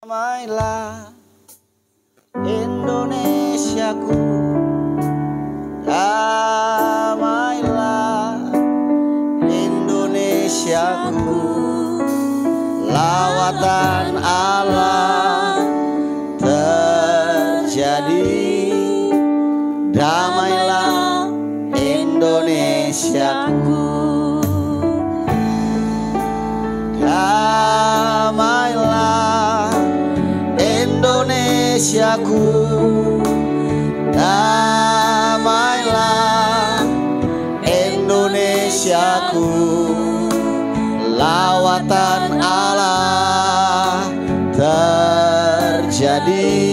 Damailah Indonesiaku, damailah Indonesiaku, lawatan Allah terjadi. Damailah Indonesiaku, damailah Indonesiaku, damailah Indonesiaku, lawatan Allah terjadi.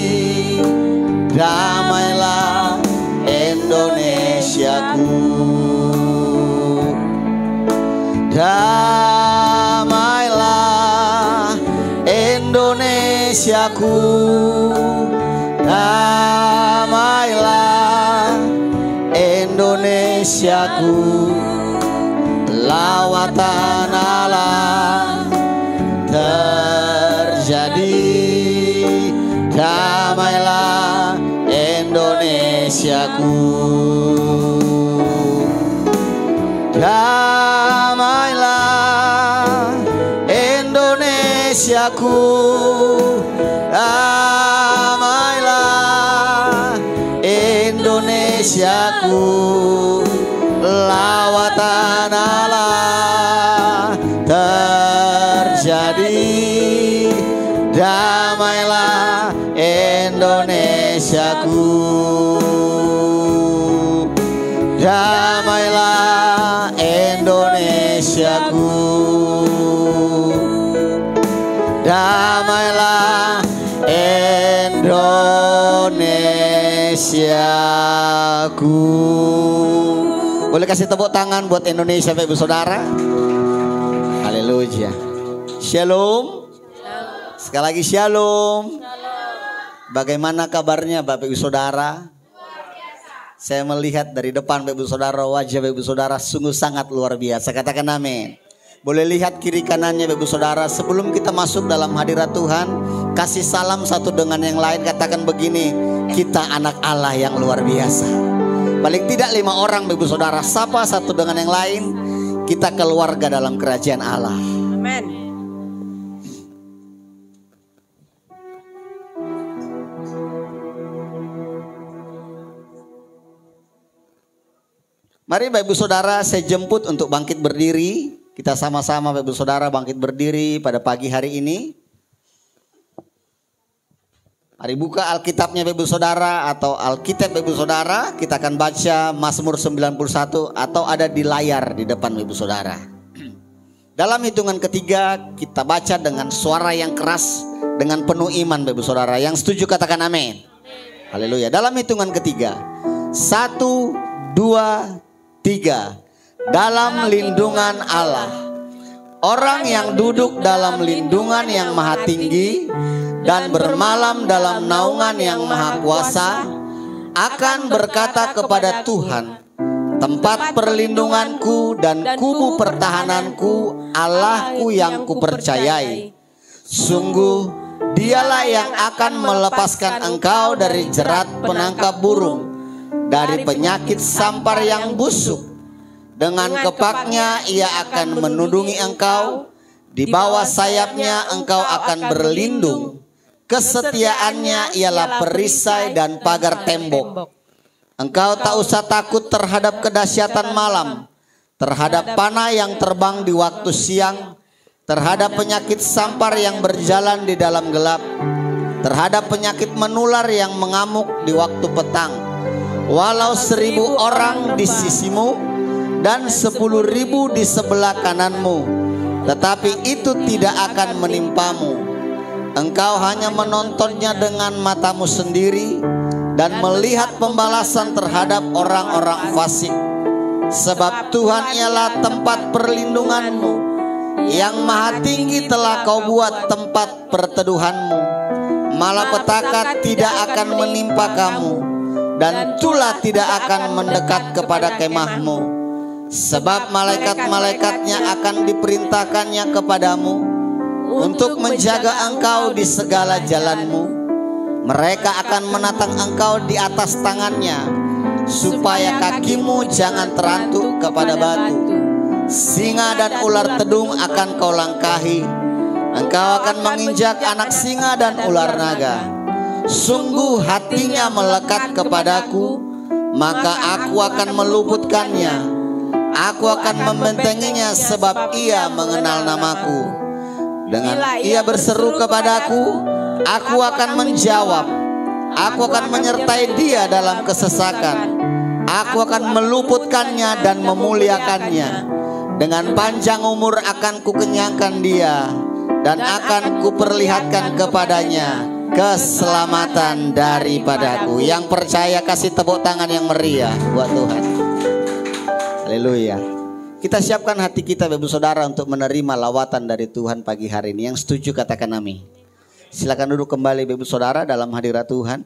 Damailah Indonesiaku, damailah Indonesiaku, damailah Indonesiaku, lawatan Allah terjadi. Damailah Indonesiaku, damailah Indonesiaku, damailah Indonesiaku, lawatan Allah terjadi. Damailah Indonesiaku, damailah Indonesiaku, damailah Indonesiaku. Boleh kasih tepuk tangan buat Indonesia, Bapak Ibu Saudara. Haleluya. Shalom. Sekali lagi shalom. Bagaimana kabarnya Bapak Ibu Saudara? Saya melihat dari depan Bapak Ibu Saudara, wajah Bapak Ibu Saudara sungguh sangat luar biasa. Katakan amin. Boleh lihat kiri kanannya Bapak Ibu Saudara. Sebelum kita masuk dalam hadirat Tuhan, kasih salam satu dengan yang lain. Katakan begini, kita anak Allah yang luar biasa. Paling tidak 5 orang Bapak Ibu Saudara, sapa satu dengan yang lain. Kita keluarga dalam kerajaan Allah. Amin. Mari Bapak Ibu Saudara, saya jemput untuk bangkit berdiri. Kita sama-sama Bapak Ibu Saudara bangkit berdiri pada pagi hari ini. Mari buka Alkitabnya Bapak Ibu Saudara, atau Alkitab Bapak Ibu Saudara. Kita akan baca Mazmur 91 atau ada di layar di depan Bapak Ibu Saudara. Dalam hitungan ketiga kita baca dengan suara yang keras, dengan penuh iman Bapak Ibu Saudara. Yang setuju katakan amin. Haleluya. Dalam hitungan ketiga, 1, 2, 3. Dalam lindungan Allah, orang yang duduk dalam lindungan yang maha tinggi dan bermalam dalam naungan yang maha kuasa akan berkata kepada Tuhan, tempat perlindunganku dan kubu pertahananku, Allahku yang kupercayai. Sungguh dialah yang akan melepaskan engkau dari jerat penangkap burung, dari penyakit sampar yang busuk. Dengan kepaknya ia akan menudungi engkau, di bawah sayapnya engkau akan berlindung. Kesetiaannya ialah perisai dan pagar tembok. Engkau tak usah takut terhadap kedahsyatan malam, terhadap panah yang terbang di waktu siang, terhadap penyakit sampar yang berjalan di dalam gelap, terhadap penyakit menular yang mengamuk di waktu petang. Walau 1000 orang di sisimu dan 10.000 di sebelah kananmu, tetapi itu tidak akan menimpamu. Engkau hanya menontonnya dengan matamu sendiri dan melihat pembalasan terhadap orang-orang fasik. Sebab Tuhan ialah tempat perlindunganmu, yang maha tinggi telah kau buat tempat perteduhanmu. Malapetaka tidak akan menimpa kamu, dan tulah tidak akan mendekat kepada kemahmu. Sebab malaikat-malaikatnya akan diperintahkannya kepadamu untuk menjaga engkau di segala jalanmu. Mereka akan menatang engkau di atas tangannya, supaya kakimu jangan terantuk kepada batu. Singa dan ular tedung akan kau langkahi. Engkau akan menginjak anak singa dan ular naga. Sungguh hatinya melekat kepadaku, maka aku akan meluputkannya. Aku akan membentenginya sebab ia mengenal namaku. Dengan ia berseru kepadaku, aku akan menjawab. Aku akan menyertai dia dalam kesesakan. Aku akan meluputkannya dan memuliakannya. Dengan panjang umur akan kukenyangkan dia, dan akan kuperlihatkan kepadanya keselamatan daripadaku. Yang percaya kasih tepuk tangan yang meriah buat Tuhan. Haleluya. Kita siapkan hati kita Bapak Saudara untuk menerima lawatan dari Tuhan pagi hari ini. Yang setuju katakan amin. Silakan duduk kembali Bapak Saudara dalam hadirat Tuhan.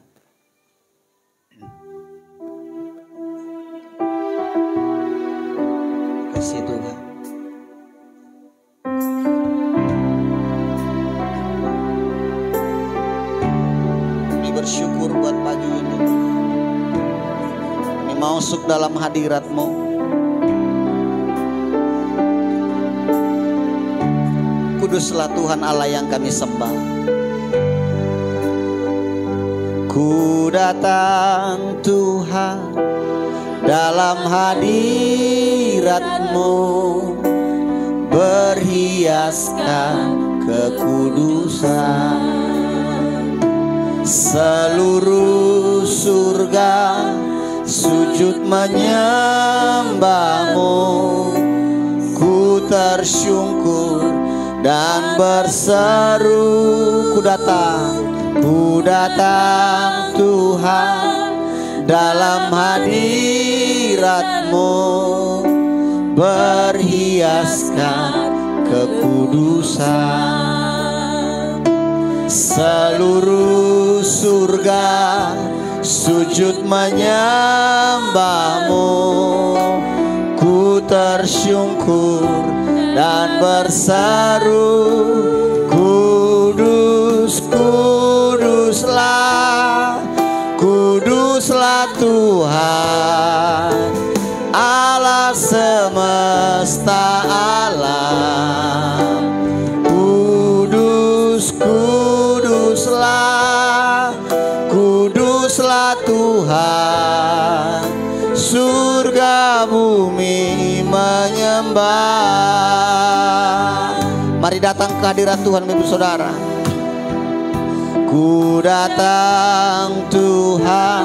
Kasih Tuhan. Kami bersyukur buat pagi ini. Kami masuk dalam hadirat-Mu. Kuduslah Tuhan Allah yang kami sembah. Ku datang Tuhan dalam hadirat-Mu, berhiaskan kekudusan. Seluruh surga sujud menyembah-Mu. Ku tersyukur dan berseru, ku datang Tuhan dalam hadirat-Mu, berhiaskan kekudusan. Seluruh surga sujud menyembah-Mu. Ku tersyukur dan berseru, kudus, kuduslah, kuduslah Tuhan Allah semesta alam. Kudus, kuduslah, kuduslah Tuhan, surga bumi menyembah. Mari datang ke hadirat Tuhan Ibu Saudara. Ku datang Tuhan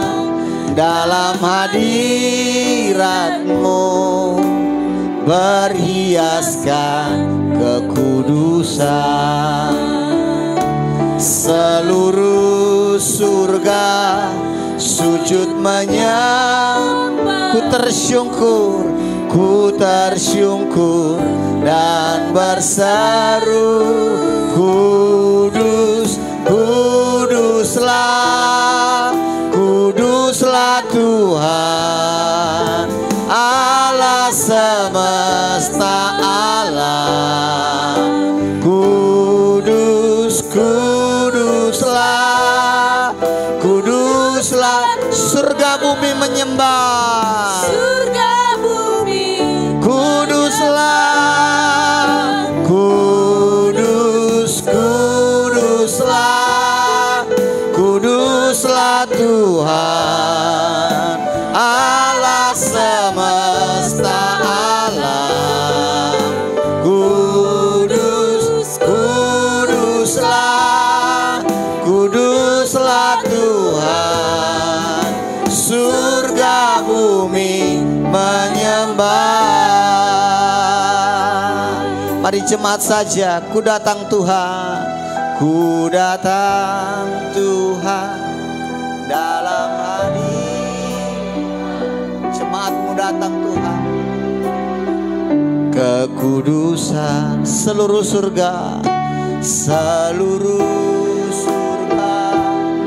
dalam hadirat-Mu, berhiaskan kekudusan. Seluruh surga sujud menyembah. Ku tersyukur, ku tersyukur dan berseru, kudus, kuduslah, kuduslah Tuhan Allah semesta alam. Kudus, kuduslah, kuduslah, surga bumi menyembah. Surga bumi kuduslah, kudus, kuduslah, kuduslah Tuhan Allah semesta alam. Kudus, kuduslah, kuduslah Tuhan, surga bumi menyembah. Mari jemaat saja, ku datang Tuhan, ku datang Tuhan dalam hadirat. Jemaatmu datang Tuhan. Kekudusan seluruh surga, seluruh surga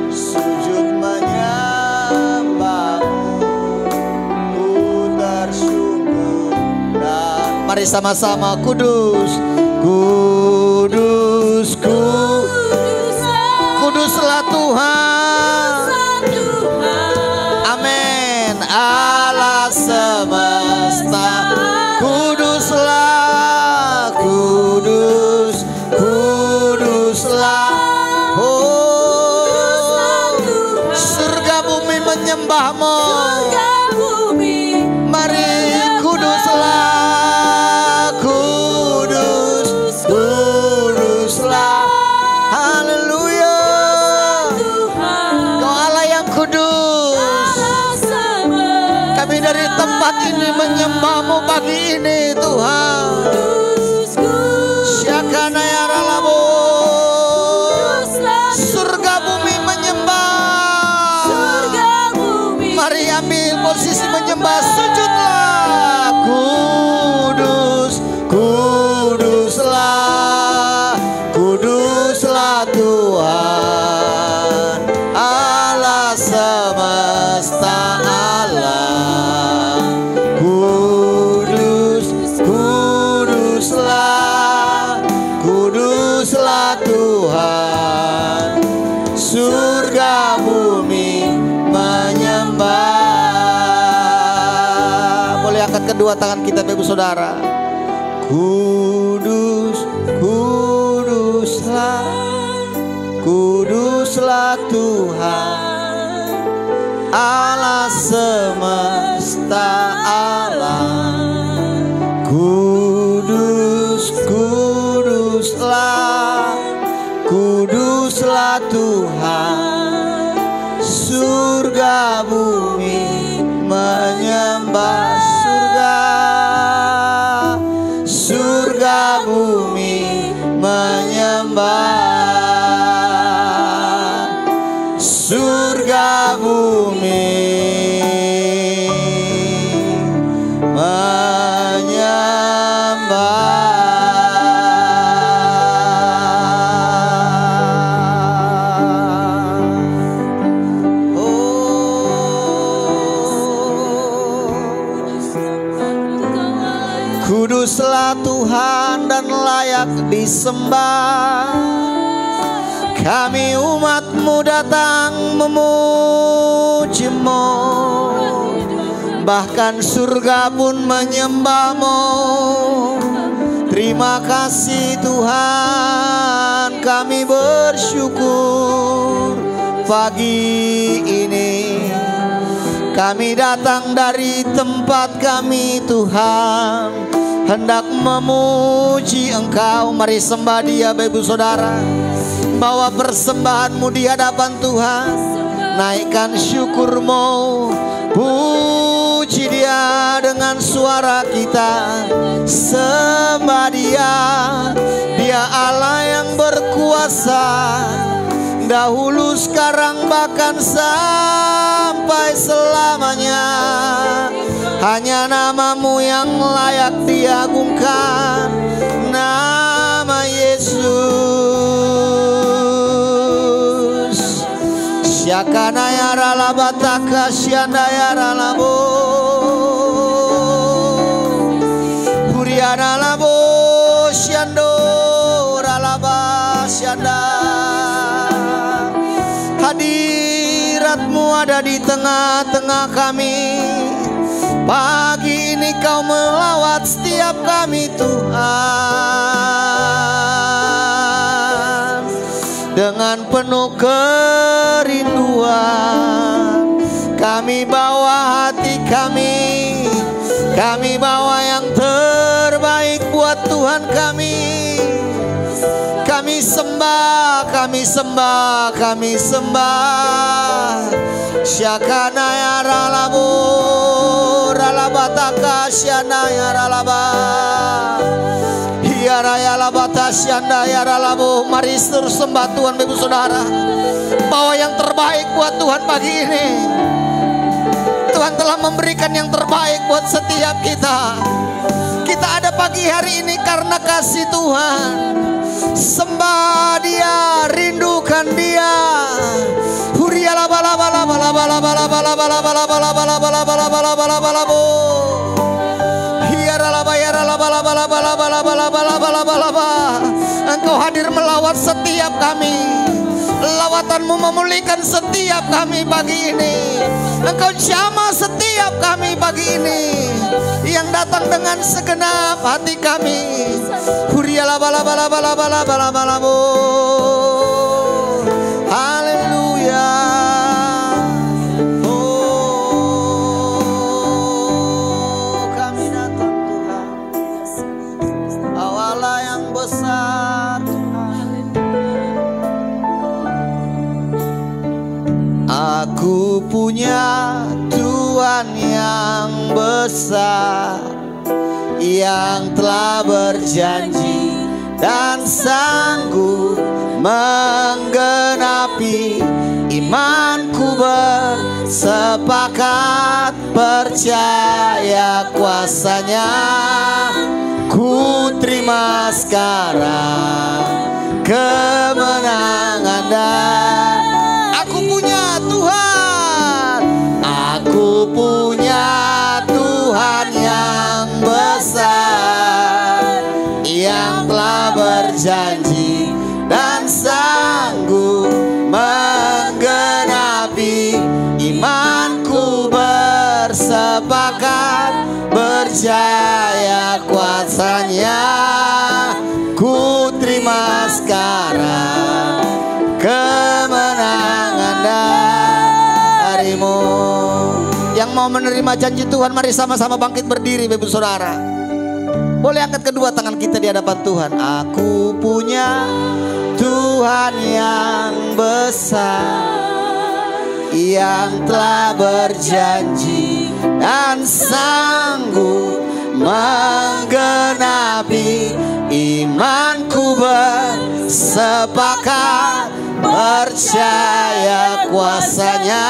sujud menyembah-Mu. Ku tersyukur dan mari sama-sama, kudus, kudus, Kuduslah Tuhan. Amin. Allah semesta. Kuduslah, kudus, kuduslah. Oh, surga bumi menyembahmu. Mari kuduslah, kudus, kuduslah. Haleluya. Kau Allah yang kudus. Kami dari tempat ini menyembahmu pagi ini Tuhan. Syakana ya ralabo. Surga bumi menyembah. Mari ambil posisi menyembah, sujudlah. Kudus, kuduslah, kuduslah Tuhan Allah semesta Allah. Kudus, kuduslah, kuduslah Tuhan. Surga bumi menyembah. Boleh angkat kedua tangan kita Bapak Ibu Saudara. Kudus, kuduslah, kuduslah Tuhan Allah semesta Allah. Kudus, kuduslah, kuduslah Tuhan. Surga bumi menyembah. Surga bumi menyembah. Surga bumi menyembah. Kuduslah Tuhan dan layak disembah. Kami umat-Mu datang memuji-Mu. Bahkan surga pun menyembah-Mu. Terima kasih Tuhan, kami bersyukur pagi ini. Kami datang dari tempat kami Tuhan, hendak memuji Engkau. Mari sembah Dia Bapak Ibu Saudara. Bawa persembahanmu di hadapan Tuhan. Naikkan syukur-Mu. Puji Dia dengan suara kita. Sembah Dia. Dia Allah yang berkuasa. Dahulu, sekarang, bahkan sampai selamanya. Hanya nama-Mu yang layak diagungkan. Nama Yesus. Syakana ya ralabataka syanda ya ralabo. Huriana labo syando ralaba syanda. Hadirat-Mu ada di tengah-tengah kami. Pagi ini Kau melawat setiap kami Tuhan. Dengan penuh kerinduan kami bawa hati kami. Kami bawa yang terbaik buat Tuhan kami. Kami sembah, kami sembah, kami sembah. Syakana ya ralabo, ralabataka syana ya ralaba. Ya raya labata syanda ya ralabo. Mari terus sembah Tuhan Bapak Ibu Saudara. Bawa yang terbaik buat Tuhan pagi ini. Tuhan telah memberikan yang terbaik buat setiap kita. Kita ada pagi hari ini karena kasih Tuhan. Sembah Dia, rindukan Dia. Huria laba laba laba laba laba laba laba laba laba laba laba laba laba laba laba laba. Hiara laba hiara laba laba laba laba laba laba laba laba laba. Engkau hadir melawat setiap kami. kekuatan-Mu memulihkan setiap kami pagi ini. Engkau jamah setiap kami pagi ini yang datang dengan segenap hati kami. Huriala bala bala bala bala bala bala bo. Haleluya. Oh, kami datang Tuhan. Allah yang besar Tuhan. Aku punya Tuhan yang besar, yang telah berjanji dan sanggup menggenapi. Imanku bersepakat percaya kuasa-Nya. Ku terima sekarang kemenangan dan aku punya Tuhan. Aku punya Tuhan yang besar, yang telah berjanji dan sanggup menggenapi. Imanku bersepakat percaya kuasa-Nya. Ku terima sekarang kemenangan dari-Mu. Yang mau menerima janji Tuhan, mari sama-sama bangkit berdiri, Bapak Saudara. Boleh angkat kedua tangan kita di hadapan Tuhan. Aku punya Tuhan yang besar, yang telah berjanji dan sanggup menggenapi. Imanku bersepakat percaya kuasa-Nya.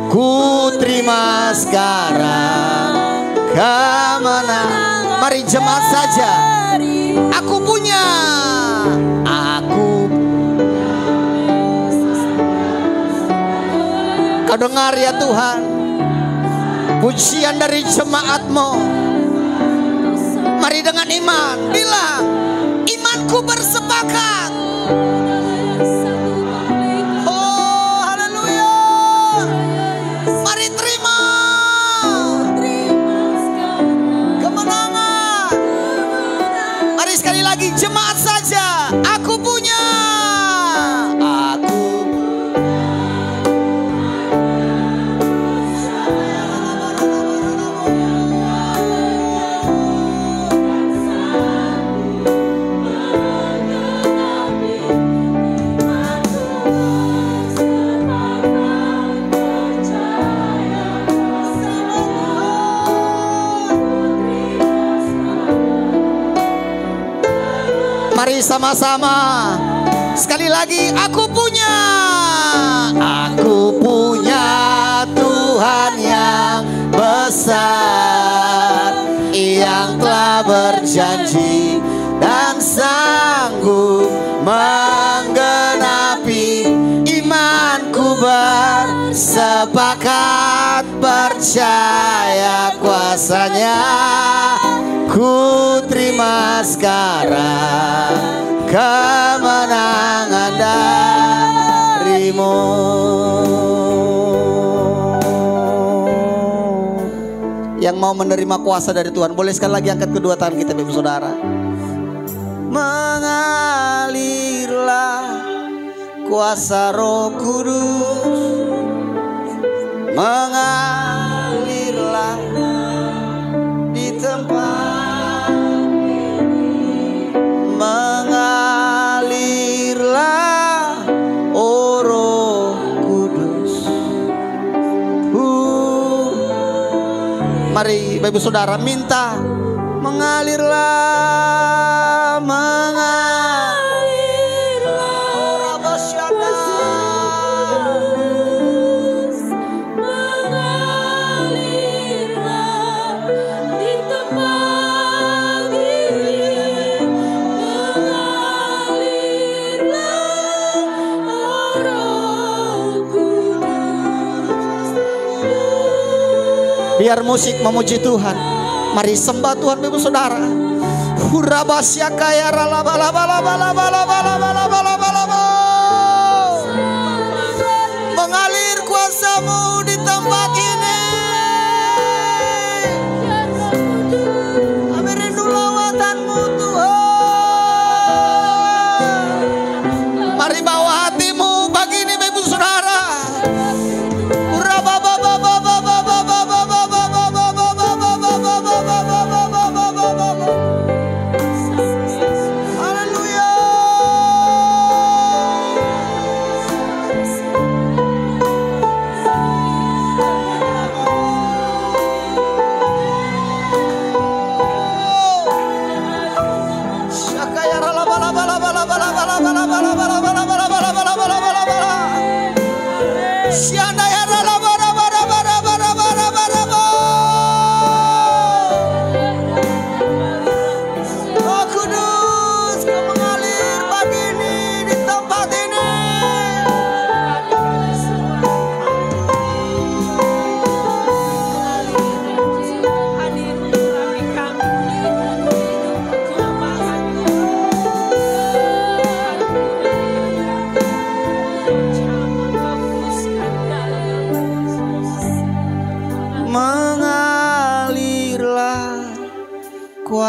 Ku terima sekarang kemenangan. Mari jemaat saja. Aku punya. Kau dengar ya Tuhan pujian dari jemaat-Mu. Mari dengan iman bilang, imanku bersepakat. Oh haleluya. Mari terima kemenangan. Mari sekali lagi jemaat saja. Aku punya. Mari sama-sama sekali lagi, aku punya Tuhan yang besar, yang telah berjanji dan sanggup menggenapi. Imanku bersepakat percaya kuasa-Nya. Ku terima sekarang kemenangan dari-Mu. Yang mau menerima kuasa dari Tuhan, boleh sekali lagi angkat kedua tangan kita, Bapak Saudara. Mengalirlah kuasa Roh Kudus, mengalirlah di tempat ini, mengalirlah oh Roh Kudus. Mari Bapak Saudara minta mengalirlah, mengalirlah di tempat ini, mengalirlah oh Roh Kudus. Biar musik memuji Tuhan, mari sembah Tuhan Bapak Saudara. Hurabasya kaya rala bala bala bala bala bala bala bala bala bala.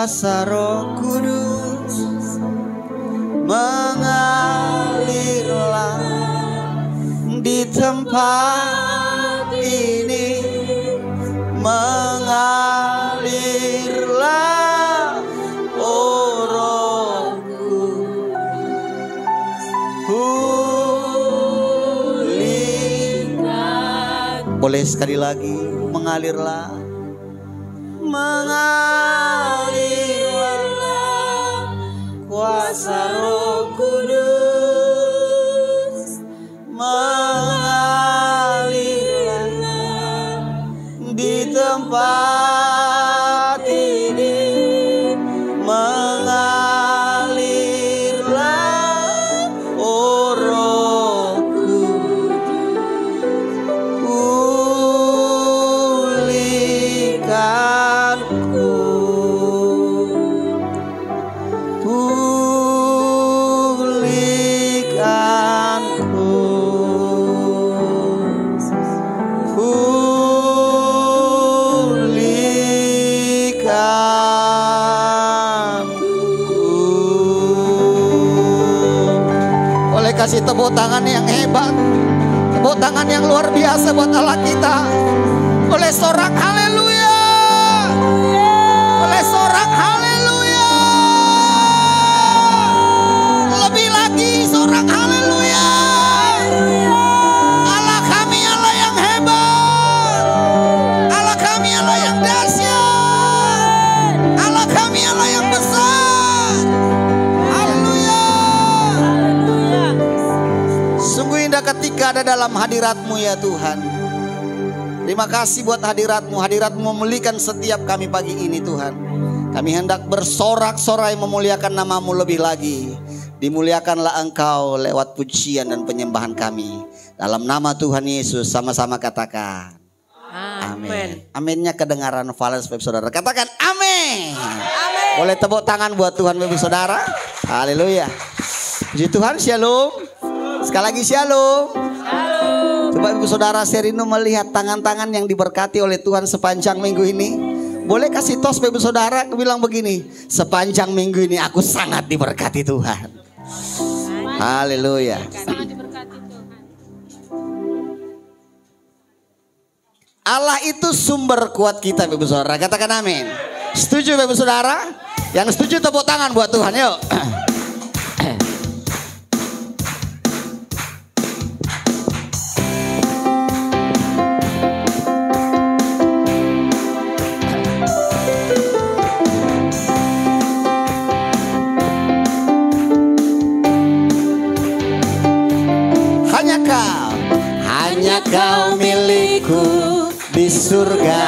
kuasa Roh Kudus mengalirlah di tempat ini, mengalirlah oh Rohku. Boleh sekali lagi, mengalirlah, mengalirlah kuasa Roh Kudus, mengalirlah di tempat ini, mengalirlah oh Rohku. Kasih tepuk tangan yang hebat, tepuk tangan yang luar biasa buat Allah kita. Oleh sorak haleluya, oleh sorak haleluya, lebih lagi sorak haleluya. Allah kami Allah yang hebat, Allah kami Allah yang dahsyat, Allah kami Allah yang besar. Sungguh indah ketika ada dalam hadirat-Mu ya Tuhan. Terima kasih buat hadirat-Mu. Hadirat-Mu memulihkan setiap kami pagi ini Tuhan. Kami hendak bersorak-sorai memuliakan nama-Mu lebih lagi. Dimuliakanlah Engkau lewat pujian dan penyembahan kami. Dalam nama Tuhan Yesus sama-sama katakan amin. Aminnya kedengaran Valens Bapak Saudara. Katakan amin. Boleh tepuk tangan buat Tuhan Bapak Saudara. Haleluya. Puji Tuhan, shalom. Sekali lagi shalom. Coba Ibu Saudara Serino melihat tangan-tangan yang diberkati oleh Tuhan sepanjang minggu ini. Boleh kasih tos Ibu Saudara, aku bilang begini, sepanjang minggu ini aku sangat diberkati Tuhan. Haleluya. Allah itu sumber kuat kita Ibu Saudara. Katakan amin. Setuju Ibu Saudara? Yang setuju tepuk tangan buat Tuhan yuk. Hanya Kau milikku di surga,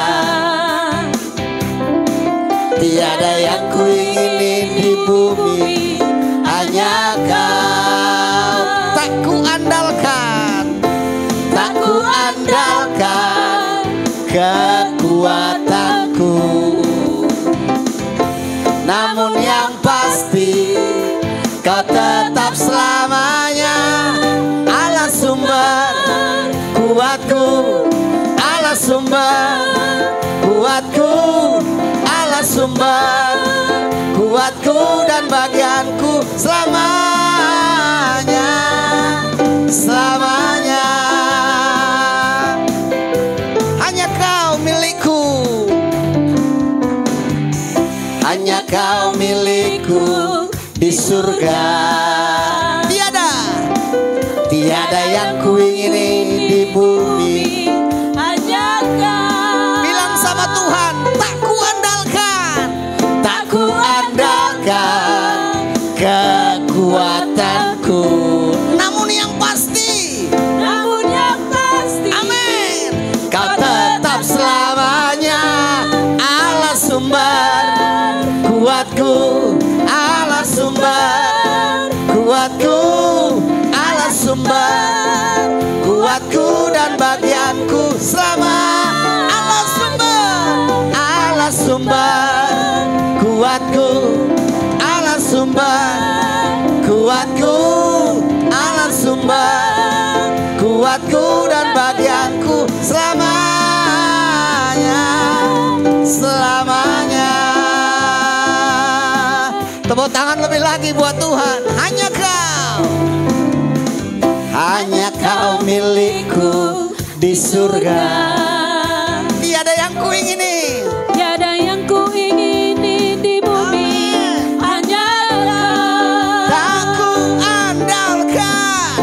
tiada yang kuingini di bumi. Hanya Kau, tak kuandalkan, tak kuandalkan kekuatanku. Namun yang pasti Kau tetap selamanya Allah sumber kuatku, Allah sumber kuatku, Allah sumber kuatku dan bagianku selamanya, selamanya. Hanya Kau milikku, hanya Kau milikku di surga. Tiada yang kuingini di bumi. Hanya Kau. Bilang sama Tuhan, tak kuandalkan, tak kuandalkan kekuatanku. Namun yang pasti, amin, Kau tetap selamanya Allah sumber kuatku, Allah sumber kuatku, sumber kuatku dan bagianku selama. Allah sumber kuatku, Allah sumber kuatku, Allah sumber kuatku dan bagianku selamanya, selamanya. lebih lagi buat Tuhan. Hanya kau milikku di surga. Tiada yang ku ingini, tiada yang ku ingini di bumi. Hanya tak ku andalkan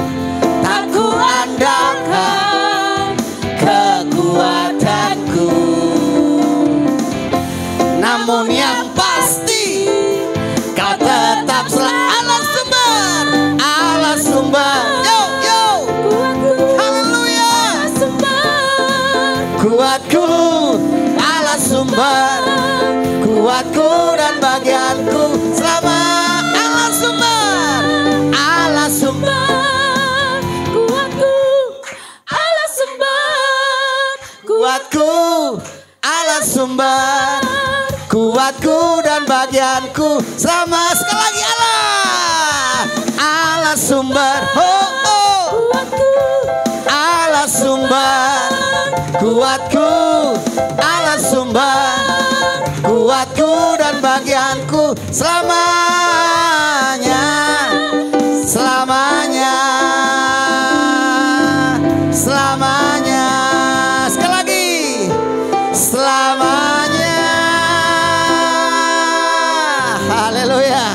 kekuatanku, namun yang pasti kau tetap selalu Allah sumber. Kuatku, Allah sumber, kuatku dan bagianku selama Allah sumber, Allah sumber, kuatku, Allah sumber, kuatku, Allah sumber, kuatku dan bagianku selama sekali lagi Allah sumber, kuatku, Allah sumber. Kuatku, Allah sumber, kuatku dan bagianku selamanya, selamanya, selamanya. Sekali lagi, selamanya. Haleluya.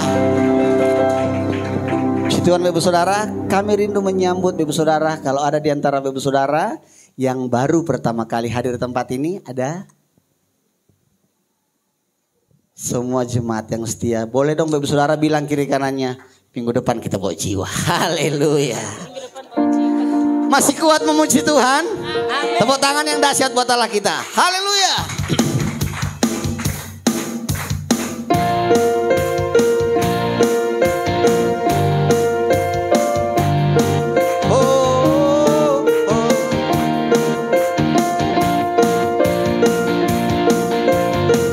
Tuhan, Bapak Saudara, kami rindu menyambut Bapak Saudara. Kalau ada di antara Bapak Saudara yang baru pertama kali hadir di tempat ini, ada semua jemaat yang setia. Boleh dong Bapak Saudara bilang kiri kanannya, minggu depan kita bawa jiwa. Haleluya. Masih kuat memuji Tuhan? Tepuk tangan yang dahsyat buat Allah kita. Haleluya.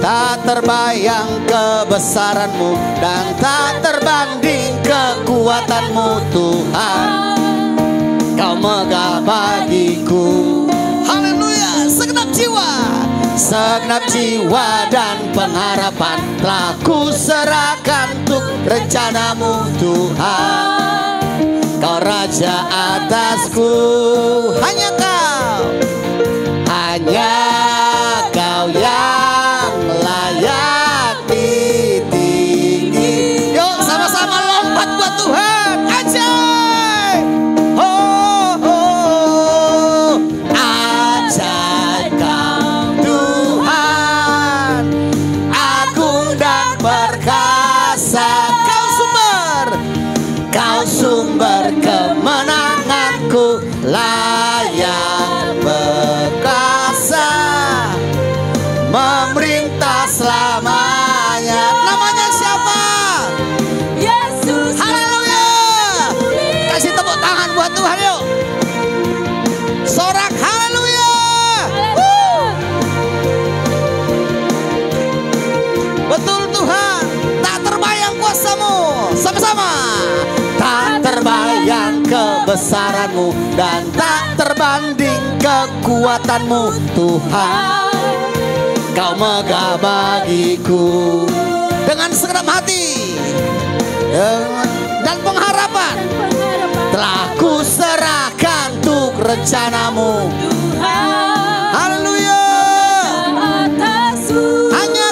Tak terbayang kebesaranmu dan tak terbanding kekuatanmu Tuhan. Kau megah bagiku. Haleluya. Segenap jiwa dan pengharapan telah ku serahkan untuk rencanamu Tuhan. Kau Raja atasku. Hanya kau yang layak ditinggi. Yuk sama-sama lompat buat Tuhan. Ajaib. Ajaib kau Tuhan, agung dan perkasa. Kau sumber kemenanganku, layak berkuasa, memerintah selamanya. Namanya siapa? Yesus. Haleluya. Kasih tepuk tangan buat Tuhan yuk. Sorak haleluya. Betul Tuhan. Tak terbayang kuasamu. Sama-sama. Tak terbayang kebesaranmu dan tak terbanding kekuatanmu Tuhan. Kau megah bagiku. Dengan segenap hati dan pengharapan telah ku serahkan untuk rencanamu Tuhan. Haleluya. Atasku. Hanya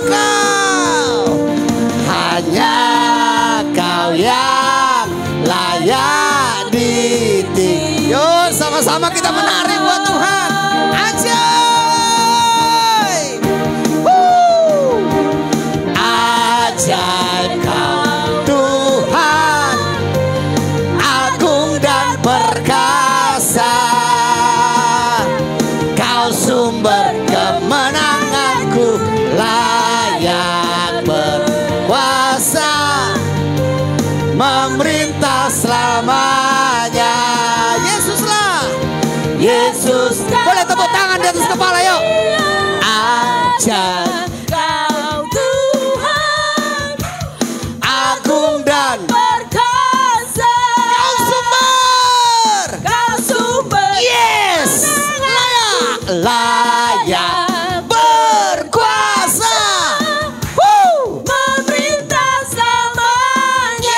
kau yang layak ditinggi. Yuk sama-sama kita menari buat Tuhan. Ajaib. Ajaib kau Tuhan, agung dan perkasa. Kau sumber kemenanganku, layak berkuasa, memerintah selamanya. Yesus. Boleh tepuk tangan di atas kepala yuk. Ajaib Kau Tuhan, agung dan perkasa. Kau sumber. yes, layak berkuasa, memerintah selamanya.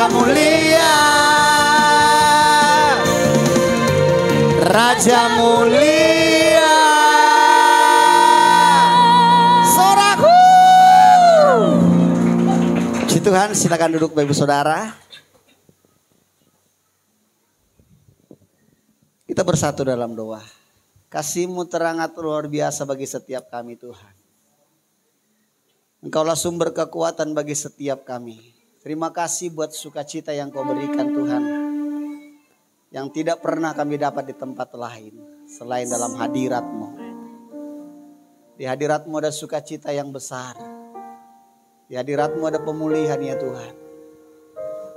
Raja mulia, Raja mulia, soraku. Puji Tuhan, silakan duduk Bapak Ibu Saudara. Kita bersatu dalam doa. Kasih-Mu teramat luar biasa bagi setiap kami Tuhan. Engkaulah sumber kekuatan bagi setiap kami. Terima kasih buat sukacita yang Kau berikan Tuhan. Yang tidak pernah kami dapat di tempat lain selain dalam hadirat-Mu. Di hadirat-Mu ada sukacita yang besar. Di hadirat-Mu ada pemulihan ya Tuhan.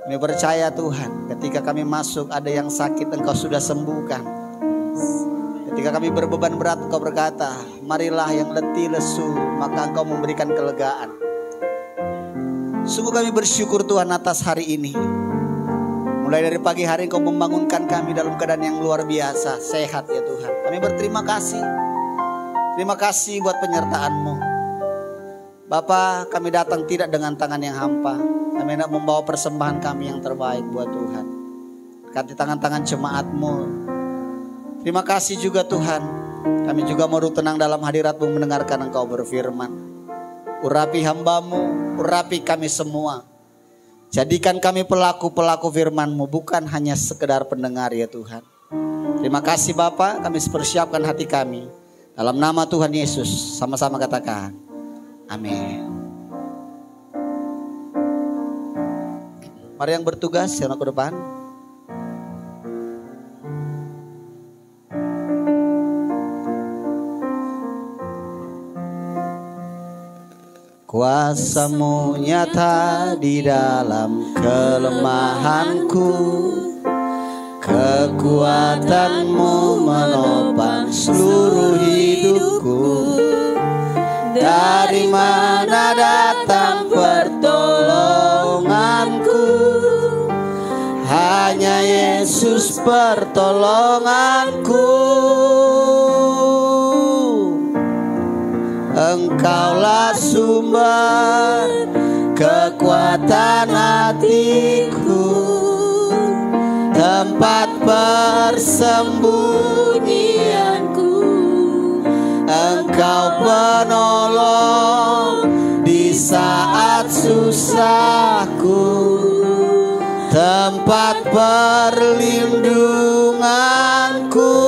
Kami percaya Tuhan, ketika kami masuk ada yang sakit Engkau sudah sembuhkan. Ketika kami berbeban berat Engkau berkata, marilah yang letih lesu, maka Engkau memberikan kelegaan. Sungguh kami bersyukur Tuhan atas hari ini. Mulai dari pagi hari Engkau membangunkan kami dalam keadaan yang luar biasa, sehat ya Tuhan. Kami berterima kasih. Terima kasih buat penyertaan-Mu. Bapa, kami datang tidak dengan tangan yang hampa. Kami hendak membawa persembahan kami yang terbaik buat Tuhan. Berkati tangan-tangan jemaat-Mu. Terima kasih juga Tuhan. Kami juga mau tenang dalam hadirat-Mu mendengarkan Engkau berfirman. Urapi hamba-Mu, urapi kami semua. Jadikan kami pelaku-pelaku firman-Mu, bukan hanya sekedar pendengar ya Tuhan. Terima kasih Bapa, kami persiapkan hati kami. Dalam nama Tuhan Yesus, sama-sama katakan. Amin. Mari yang bertugas, yang ke depan. Kuasa-Mu nyata di dalam kelemahanku, kekuatan-Mu menopang seluruh hidupku. Dari mana datang pertolonganku? Hanya Yesus pertolonganku. Engkaulah sumber kekuatan hatiku, tempat persembunyianku. Engkau penolong di saat susahku, tempat perlindunganku.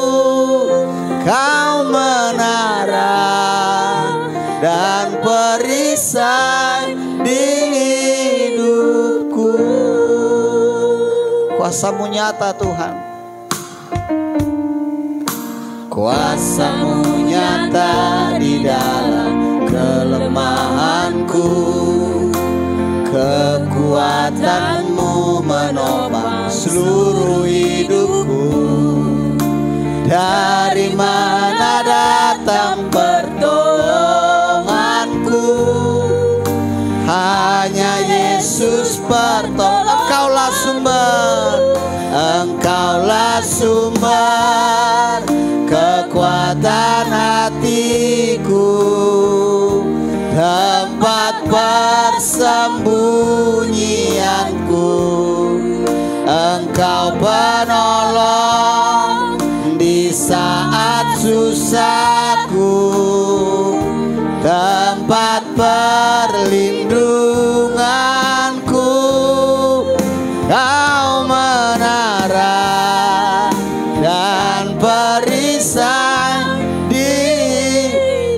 Kau menara dan perisai di hidupku. Kuasa-Mu nyata Tuhan. Kuasa-Mu nyata di dalam kelemahanku, kekuatan-Mu menopang seluruh hidupku. Dari mana datang pertolonganku? Hanya Yesus pertolongan. Engkaulah sumber, Engkaulah sumber kekuatan hatiku, tempat persembunyianku. Engkau penolong di saat susahku, tempat perlindunganku. Kau menara dan perisai di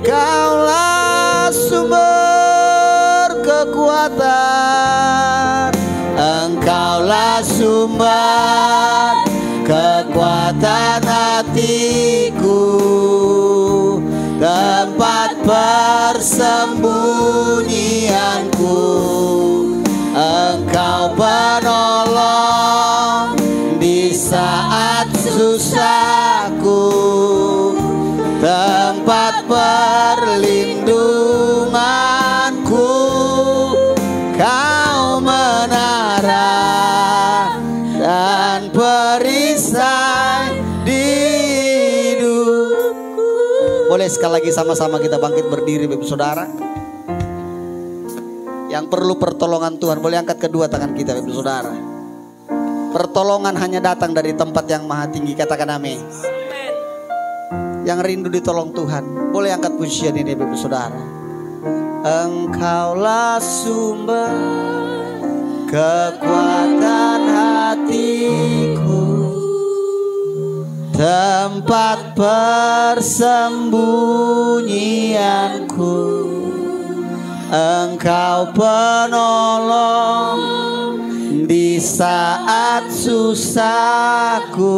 Kaulah sumber kekuatan. Engkaulah sumber kekuatan hatiku, tempat persembunyianku. Engkau penolong di saat susahku, tempat perlindunganku. Kau menara dan perisai di hidupku. Boleh sekali lagi sama-sama kita bangkit berdiri Bapak Saudara. Yang perlu pertolongan Tuhan boleh angkat kedua tangan kita Bapak Saudara. Pertolongan hanya datang dari tempat yang maha tinggi. Katakan amin. Yang rindu ditolong Tuhan, boleh angkat pujian ini Bapak Saudara. Engkaulah sumber kekuatan hatiku, tempat persembunyianku. Engkau penolong di saat susahku,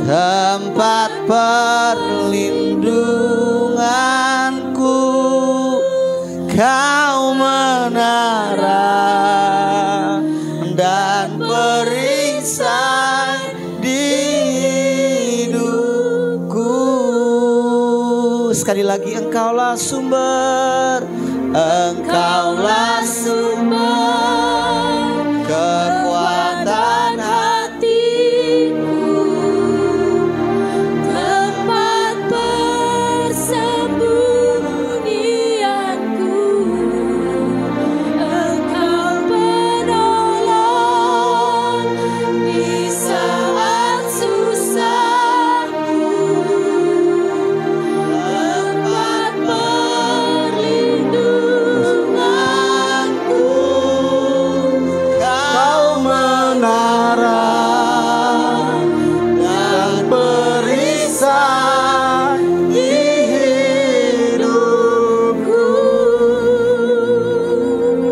tempat perlindunganku. Kau menara dan perisai di hidupku. Sekali lagi, Engkaulah sumber, Engkaulah sumber kekuatan hatiku, tempat persembunyianku. Engkau penolong di saat susahku, tempat perlindunganku. Kau menara dan perisai di hidupku.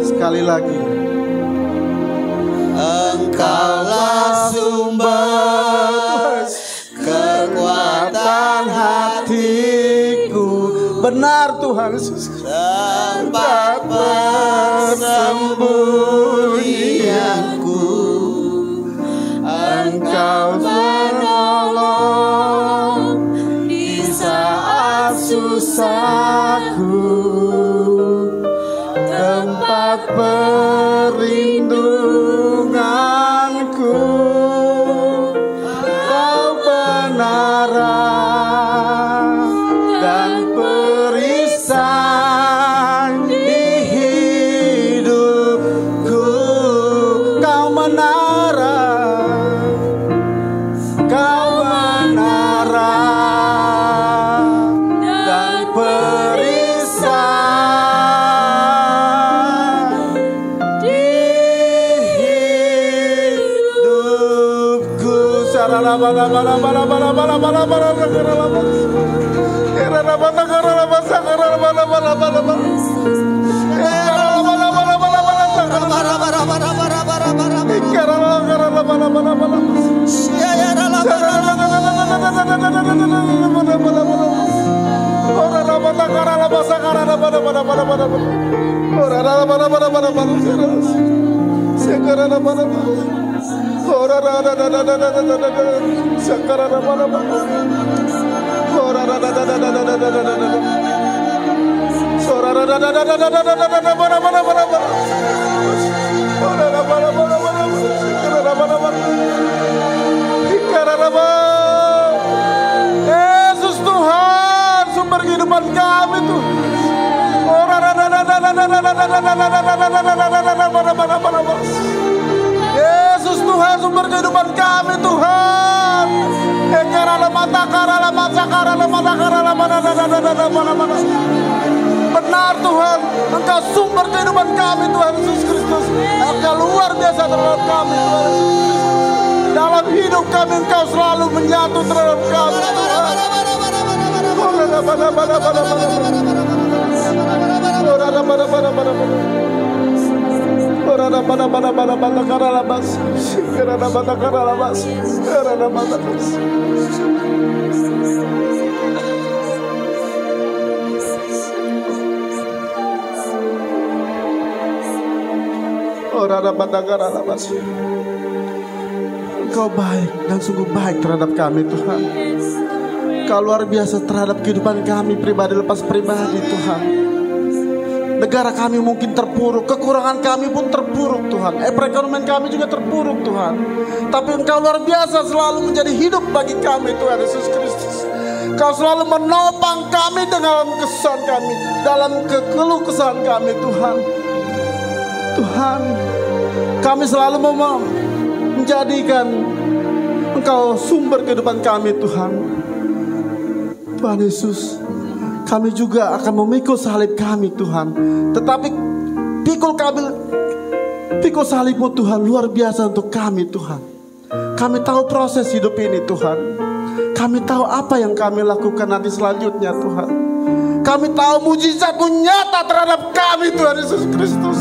Sekali lagi. Engkaulah sumber kekuatan hatiku. Benar Tuhan Yesus. tempat persembunyianku. Engkau menolong di saat susahku, tempat perlindunganku. Kau penara dan perisai di hidupku. Kau menara, kau menara dan perisai di hidupku. Yesus Tuhan, sumber kehidupan kami Tuhan. Yesus Tuhan, sumber kehidupan kami Tuhan. Benar Tuhan, Engkau sumber kehidupan kami Tuhan Yesus Kristus. Engkau luar biasa terhadap kami Tuhan Yesus Kristus. Dalam hidup kami Engkau selalu menyatu terhadap kami. Engkau baik dan sungguh baik terhadap kami Tuhan. Engkau luar biasa terhadap kehidupan kami pribadi lepas pribadi Tuhan. Negara kami mungkin terpuruk, kekurangan kami pun terpuruk Tuhan. Perekonomian kami juga terpuruk Tuhan. Tapi Engkau luar biasa selalu menjadi hidup bagi kami Tuhan Yesus Kristus. Engkau selalu menopang kami dalam kesusahan kami, dalam kekeluh kesah kami Tuhan. Tuhan, kami selalu menjadikan Engkau sumber kehidupan kami Tuhan. Tuhan Yesus, kami juga akan memikul salib kami Tuhan. Tetapi pikul salib-Mu Tuhan luar biasa untuk kami Tuhan. Kami tahu proses hidup ini Tuhan. Kami tahu apa yang kami lakukan nanti selanjutnya Tuhan. Kami tahu mujizat-Mu nyata terhadap kami Tuhan Yesus Kristus.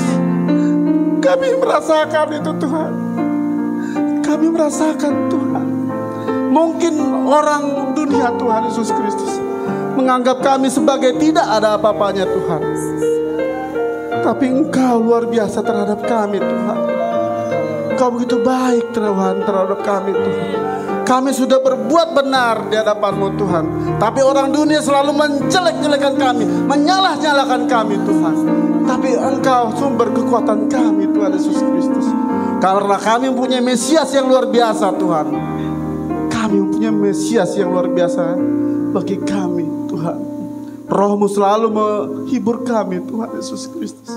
Kami merasakan itu Tuhan. Kami merasakan Tuhan. Mungkin orang dunia Tuhan Yesus Kristus menganggap kami sebagai tidak ada apa-apanya Tuhan. Tapi Engkau luar biasa terhadap kami Tuhan. Engkau begitu baik Tuhan terhadap kami Tuhan. Kami sudah berbuat benar di hadapan-Mu Tuhan. Tapi orang dunia selalu menjelek-jelekan kami, menyalah-nyalakan kami Tuhan. Tapi Engkau sumber kekuatan kami Tuhan Yesus Kristus. Karena kami mempunyai Mesias yang luar biasa Tuhan. Kami mempunyai Mesias yang luar biasa bagi kami Tuhan. Roh-Mu selalu menghibur kami Tuhan Yesus Kristus.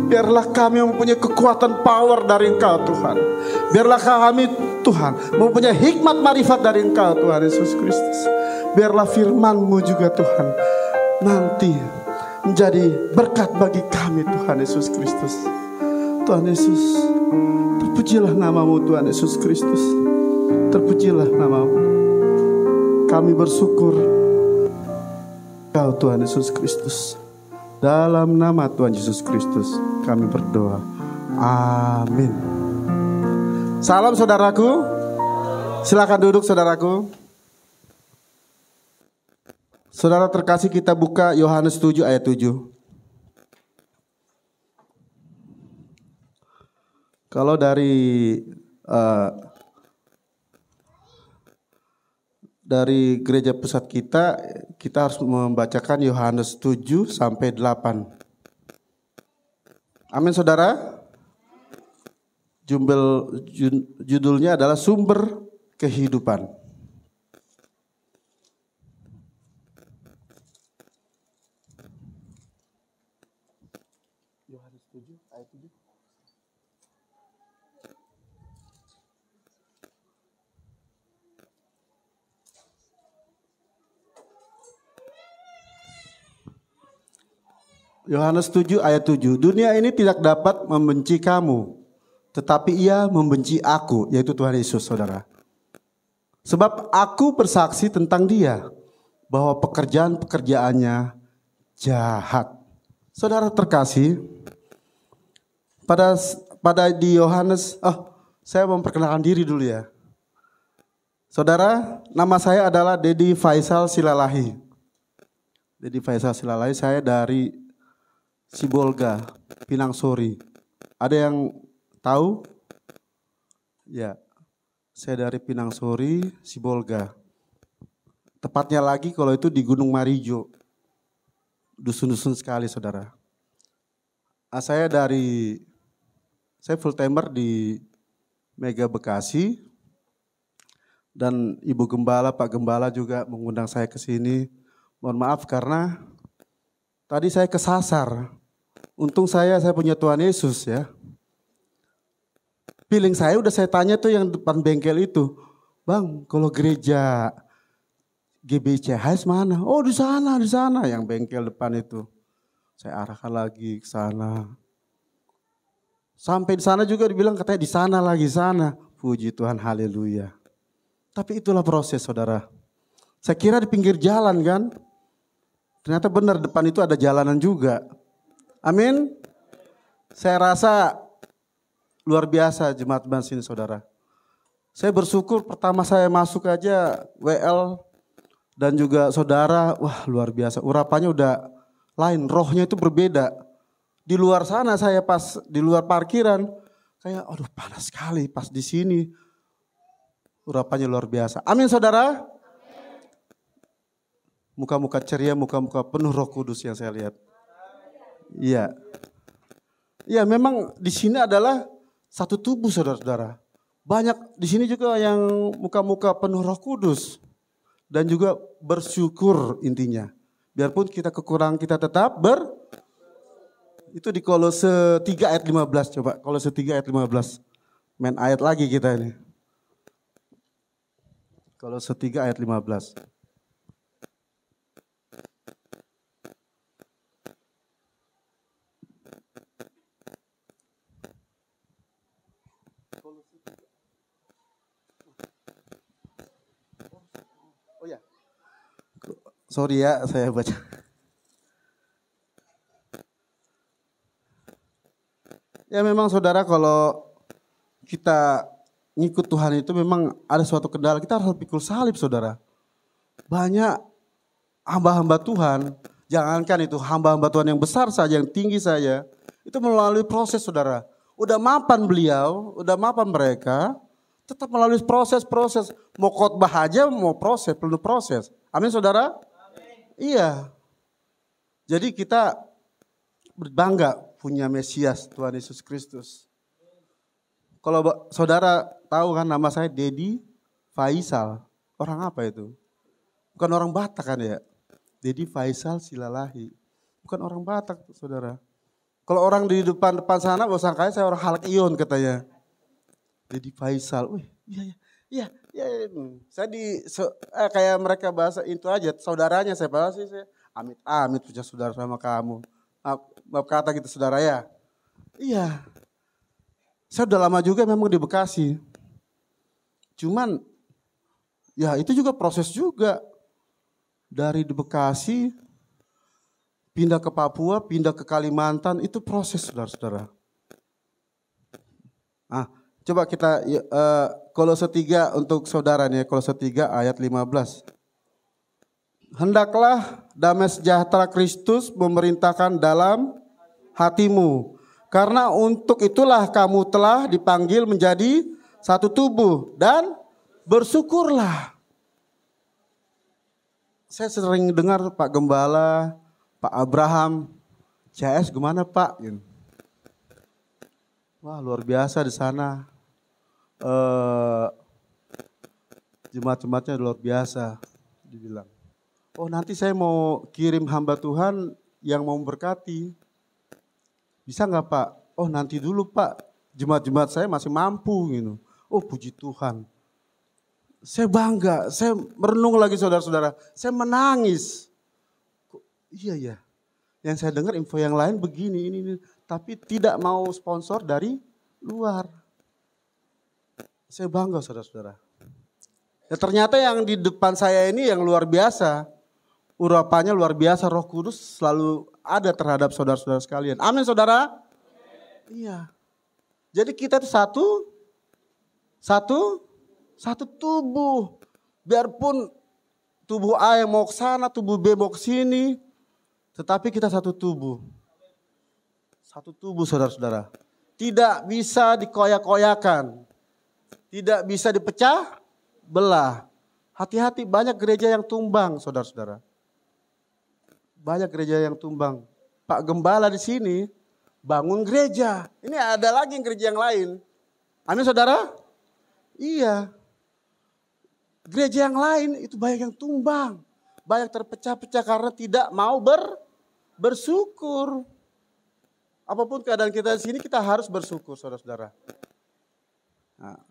Biarlah kami mempunyai kekuatan power dari Engkau Tuhan. Biarlah kami Tuhan mempunyai hikmat marifat dari Engkau Tuhan Yesus Kristus. Biarlah firman-Mu juga Tuhan nanti menjadi berkat bagi kami Tuhan Yesus Kristus. Tuhan Yesus, terpujilah nama-Mu Tuhan Yesus Kristus. Terpujilah nama-Mu. Kami bersyukur Engkau Tuhan Yesus Kristus. Dalam nama Tuhan Yesus Kristus kami berdoa. Amin. Salam saudaraku. Silakan duduk saudaraku. Saudara terkasih, kita buka Yohanes 7 ayat 7. Kalau dari gereja pusat kita harus membacakan Yohanes 7 sampai 8. Amin saudara. Judulnya adalah sumber kehidupan. Yohanes 7 ayat 7. Yohanes 7 ayat 7. Dunia ini tidak dapat membenci kamu, tetapi ia membenci aku, yaitu Tuhan Yesus saudara. Sebab aku bersaksi tentang dia, bahwa pekerjaan-pekerjaannya jahat. Saudara terkasih, pada di Yohanes, saya memperkenalkan diri dulu ya. Saudara, nama saya adalah Dedi Faisal Silalahi. Dedi Faisal Silalahi, saya dari Sibolga, Pinang Sori. Ada yang tahu? Ya, saya dari Pinang Sori, Sibolga. Tepatnya lagi kalau itu di Gunung Marijo. Dusun-dusun sekali saudara. Saya full timer di Mega Bekasi. Dan Ibu Gembala, Pak Gembala juga mengundang saya ke sini. Mohon maaf karena tadi saya kesasar. Untung saya punya Tuhan Yesus ya. Feeling saya udah saya tanya tuh yang depan bengkel itu. Bang, kalau gereja GBCHS mana? Oh di sana yang bengkel depan itu. Saya arahkan lagi ke sana. Sampai di sana juga dibilang katanya di sana lagi sana. Puji Tuhan, haleluya. Tapi itulah proses saudara. Saya kira di pinggir jalan kan. Ternyata benar depan itu ada jalanan juga. Amin. Saya rasa luar biasa jemaat Bans ini saudara. Saya bersyukur pertama saya masuk aja WL dan juga saudara, wah luar biasa. Urapannya udah lain, rohnya itu berbeda. Di luar sana saya pas di luar parkiran, kayak aduh panas sekali. Pas di sini urapannya luar biasa. Amin saudara. Muka-muka ceria, muka-muka penuh Roh Kudus yang saya lihat. Iya. Iya, memang di sini adalah satu tubuh saudara-saudara. Banyak di sini juga yang muka-muka penuh Roh Kudus. dan juga bersyukur intinya. Biarpun kita kekurangan kita tetap itu di Kolose 3 ayat 15 coba. Kolose 3 ayat 15. Main ayat lagi kita ini. Kolose 3 ayat 15. Oh ya. Sorry ya, saya baca. Ya memang saudara, kalau kita ngikut Tuhan itu memang ada suatu kendala. Kita harus pikul salib saudara. Banyak hamba-hamba Tuhan, jangankan itu hamba-hamba Tuhan yang besar saja, yang tinggi saja, itu melalui proses saudara. Udah mapan beliau, udah mapan mereka, tetap melalui proses-proses. Mau khotbah aja mau proses, perlu proses. Amin saudara? Iya. Jadi kita berbangga punya Mesias Tuhan Yesus Kristus. Kalau saudara tahu kan nama saya Dedi Faisal. Orang apa itu? Bukan orang Batak kan ya? Dedi Faisal Silalahi. Bukan orang Batak saudara. Kalau orang di depan sana sangka saya orang Halkion katanya. Dedi Faisal. Wih, iya. Saya kayak mereka bahasa itu aja, saudaranya saya bahas saya amit punya saudara sama kamu. Maaf kata gitu saudara ya. Iya. Saya udah lama juga memang di Bekasi. Cuman ya itu juga proses juga. Dari di Bekasi pindah ke Papua, pindah ke Kalimantan, itu proses saudara-saudara. Coba kita Kolose 3 untuk saudara nih, Kolose 3 ayat 15. Hendaklah damai sejahtera Kristus memerintahkan dalam hatimu. Karena untuk itulah kamu telah dipanggil menjadi satu tubuh dan bersyukurlah. Saya sering dengar Pak Gembala, Pak Abraham, CS gimana Pak? Wah luar biasa di sana. Jemaat-jemaatnya luar biasa dibilang. Oh nanti saya mau kirim hamba Tuhan yang mau berkati. Bisa nggak Pak? Oh nanti dulu Pak, jemaat-jemaat saya masih mampu gitu. Oh puji Tuhan. Saya bangga, saya merenung lagi saudara-saudara. Saya menangis. Iya ya, yang saya dengar info yang lain begini, ini. Tapi tidak mau sponsor dari luar. Saya bangga saudara-saudara. Ya, ternyata yang di depan saya ini yang luar biasa. Urapannya luar biasa, Roh Kudus selalu ada terhadap saudara-saudara sekalian. Amin saudara? Iya. Jadi kita itu satu tubuh. Biarpun tubuh A yang mau ke sana, tubuh B mau ke sini. Tetapi kita satu tubuh. Satu tubuh saudara-saudara. Tidak bisa dikoyak-koyakan. Tidak bisa dipecah belah. Hati-hati banyak gereja yang tumbang saudara-saudara. Banyak gereja yang tumbang. Pak Gembala di sini bangun gereja. Ini ada lagi gereja yang lain. Amin saudara? Iya. Gereja yang lain itu banyak yang tumbang. Banyak terpecah-pecah karena tidak mau bersyukur. Apapun keadaan kita di sini kita harus bersyukur saudara-saudara. Nah,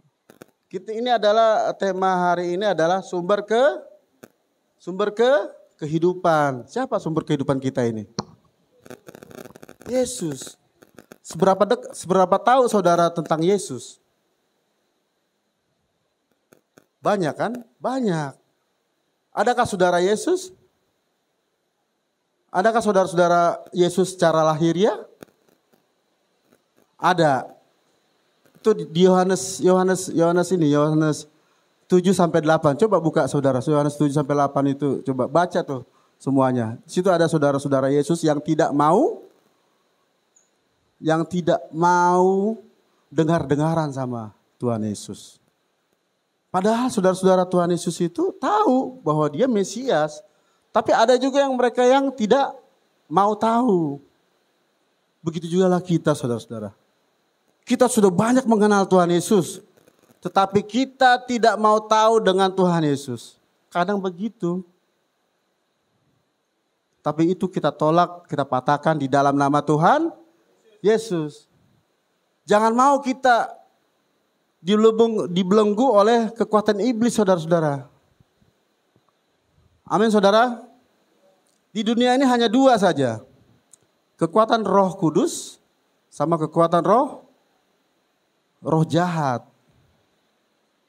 ini adalah tema hari ini adalah sumber kehidupan. Siapa sumber kehidupan kita ini? Yesus. Seberapa tahu saudara tentang Yesus? Banyak kan? Banyak. Adakah saudara Yesus? Adakah saudara-saudara Yesus secara lahiriah? Ada. Itu di Yohanes 7 sampai 8. Coba buka saudara, Yohanes 7 sampai 8 itu coba baca tuh semuanya. Di situ ada saudara-saudara Yesus yang tidak mau dengar-dengaran sama Tuhan Yesus. Padahal saudara-saudara Tuhan Yesus itu tahu bahwa dia Mesias. Tapi ada juga yang mereka yang tidak mau tahu. Begitu juga lah kita saudara-saudara. Kita sudah banyak mengenal Tuhan Yesus. Tetapi kita tidak mau tahu dengan Tuhan Yesus. kadang begitu. Tapi itu kita tolak, kita patahkan di dalam nama Tuhan Yesus. Jangan mau kita dibelenggu oleh kekuatan iblis, saudara-saudara. Amin, saudara. Di dunia ini hanya dua saja. Kekuatan Roh Kudus sama kekuatan roh jahat.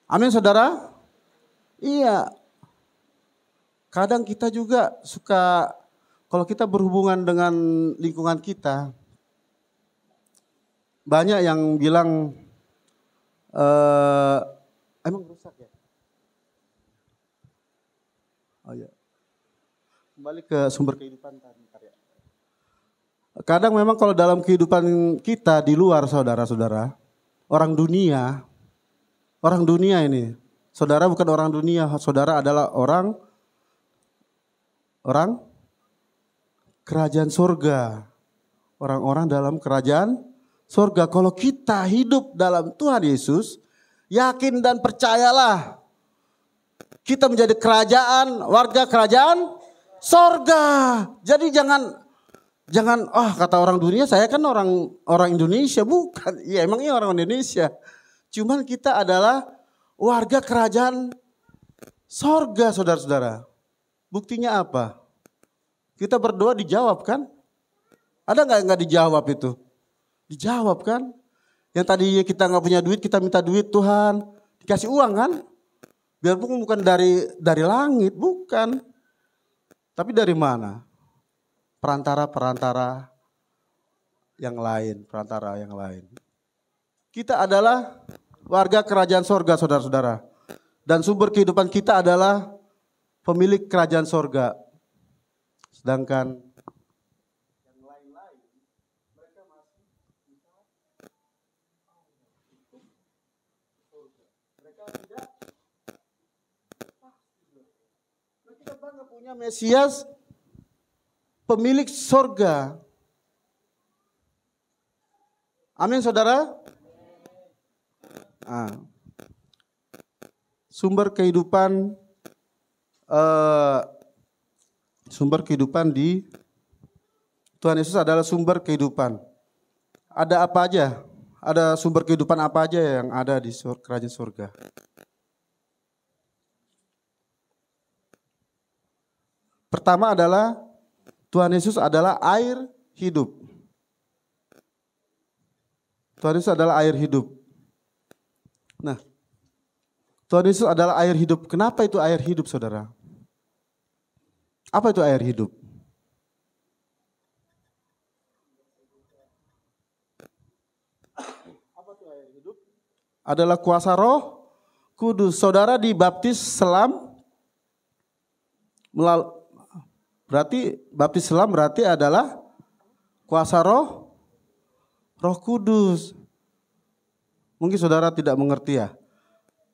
Amin, saudara. Iya. Kadang kita juga suka, kalau kita berhubungan dengan lingkungan kita, banyak yang bilang, emang rusak ya? Oh iya. Kembali ke sumber kehidupan tadi. Kadang memang kalau dalam kehidupan kita di luar, saudara-saudara, orang dunia ini, saudara bukan orang dunia, saudara adalah orang kerajaan surga. Orang-orang dalam kerajaan surga. Kalau kita hidup dalam Tuhan Yesus, yakin dan percayalah, kita menjadi warga kerajaan surga. Jadi jangan kata orang dunia, saya kan orang Indonesia. Bukan, iya emangnya orang Indonesia. Cuman kita adalah warga kerajaan surga, saudara-saudara. Buktinya apa? Kita berdoa dijawab kan? Ada nggak dijawab itu? Dijawab kan? Yang tadinya kita nggak punya duit, kita minta duit, Tuhan dikasih uang kan? Biarpun bukan dari langit, bukan. Tapi dari mana? Perantara yang lain. Kita adalah warga kerajaan sorga, saudara-saudara. Dan sumber kehidupan kita adalah pemilik kerajaan sorga. Sedangkan yang lain-lain, mereka masih bisa surga. Mereka tidak. Kita bangga punya Mesias, pemilik sorga. Amin, saudara. Sumber kehidupan di Tuhan Yesus adalah sumber kehidupan. Ada apa aja? Ada sumber kehidupan apa aja yang ada di kerajaan surga? Pertama adalah Tuhan Yesus adalah air hidup. Tuhan Yesus adalah air hidup. Nah, Tuhan Yesus adalah air hidup. Kenapa itu air hidup, saudara? Apa itu air hidup? Apa itu air hidup? Adalah kuasa Roh Kudus. Saudara dibaptis selam, baptis selam berarti adalah kuasa Roh Kudus. Mungkin saudara tidak mengerti ya.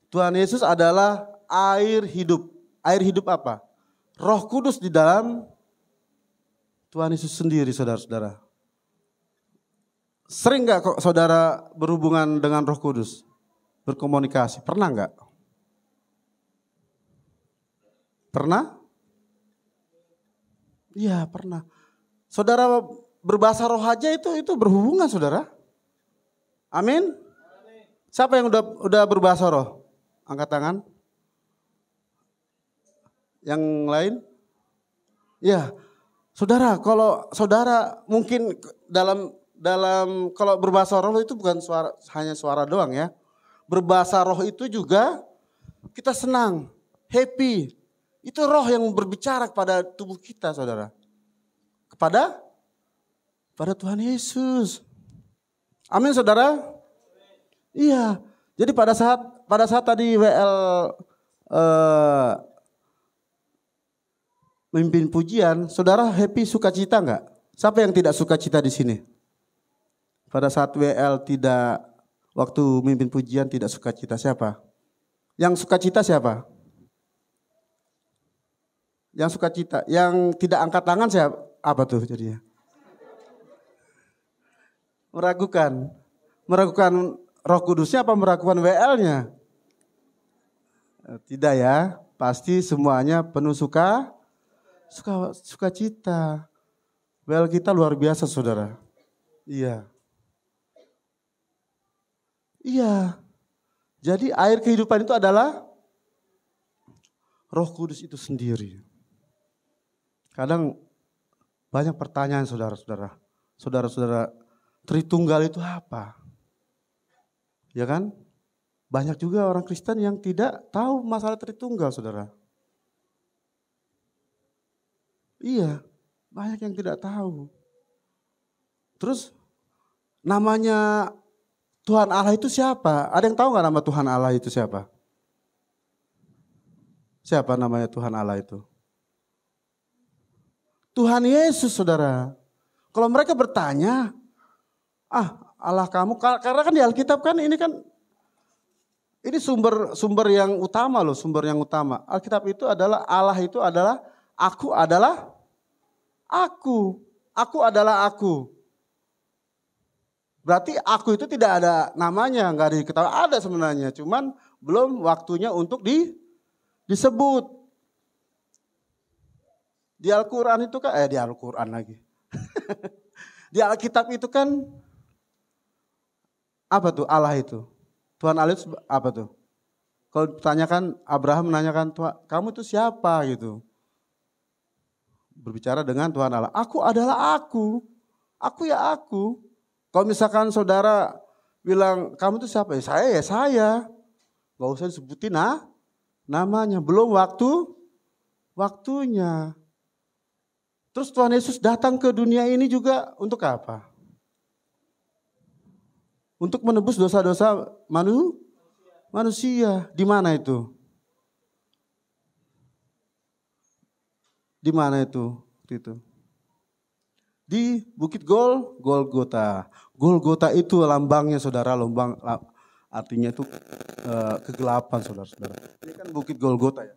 Tuhan Yesus adalah air hidup. Air hidup apa? Roh Kudus di dalam Tuhan Yesus sendiri, saudara-saudara. Sering gak kok saudara berhubungan dengan Roh Kudus? Berkomunikasi, pernah gak? Pernah? Iya, pernah. Saudara berbahasa roh aja itu berhubungan, saudara. Amin. Siapa yang udah berbahasa roh? Angkat tangan. Yang lain? Ya, saudara. Kalau saudara mungkin dalam kalau berbahasa roh itu bukan hanya suara doang ya. Berbahasa roh itu juga kita senang, happy. Itu roh yang berbicara kepada tubuh kita, saudara. Kepada Tuhan Yesus. Amin, saudara. Iya. Jadi pada saat tadi WL memimpin pujian, saudara happy, sukacita enggak? Siapa yang tidak sukacita di sini? Pada saat WL waktu memimpin pujian tidak sukacita, siapa? Yang sukacita siapa? Yang sukacita, yang tidak angkat tangan siapa? Apa tuh jadinya? Meragukan Roh Kudusnya apa meragukan WL-nya? Tidak ya, pasti semuanya penuh sukacita. Well, kita luar biasa saudara. Iya. Iya. Jadi air kehidupan itu adalah Roh Kudus itu sendiri. Kadang banyak pertanyaan saudara-saudara. Saudara-saudara, Tritunggal itu apa? Ya kan? Banyak juga orang Kristen yang tidak tahu masalah Tritunggal, saudara. Iya, banyak yang tidak tahu. Terus namanya Tuhan Allah itu siapa? Ada yang tahu nggak nama Tuhan Allah itu siapa? Siapa namanya Tuhan Allah itu? Tuhan Yesus, saudara. Kalau mereka bertanya, Allah kamu, karena kan di Alkitab kan ini sumber yang utama loh, sumber yang utama. Alkitab itu adalah Allah itu adalah aku adalah aku. Aku adalah aku. Berarti aku itu tidak ada namanya, nggak ada diketahui, ada sebenarnya, cuman belum waktunya untuk disebut. Di Al-Quran itu kan, di Al-Quran lagi. Di Alkitab itu kan, apa tuh Allah itu? Tuhan Allah itu apa tuh? Kalau ditanyakan, Abraham menanyakan, Tuhan, kamu itu siapa gitu? Berbicara dengan Tuhan Allah, aku adalah aku ya aku. Kalau misalkan saudara bilang, kamu itu siapa? Ya saya. Gak usah disebutin namanya, belum waktunya. Terus Tuhan Yesus datang ke dunia ini juga untuk apa? Untuk menebus dosa-dosa manusia. Di mana itu? Di mana itu? Di Bukit Golgota. Golgota itu lambangnya saudara, artinya itu kegelapan saudara-saudara. Ini kan Bukit Golgota ya.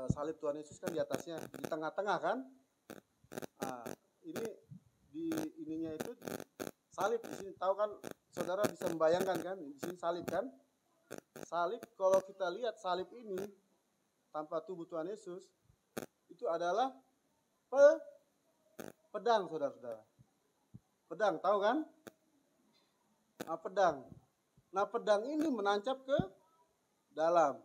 Salib Tuhan Yesus kan di atasnya, di tengah-tengah kan. Ini di ininya itu salib di sini, tahu kan saudara bisa membayangkan kan, di sini salib kan. Salib kalau kita lihat salib ini tanpa tubuh Tuhan Yesus itu adalah pedang saudara-saudara. Pedang tahu kan? Pedang. Nah pedang ini menancap ke dalam.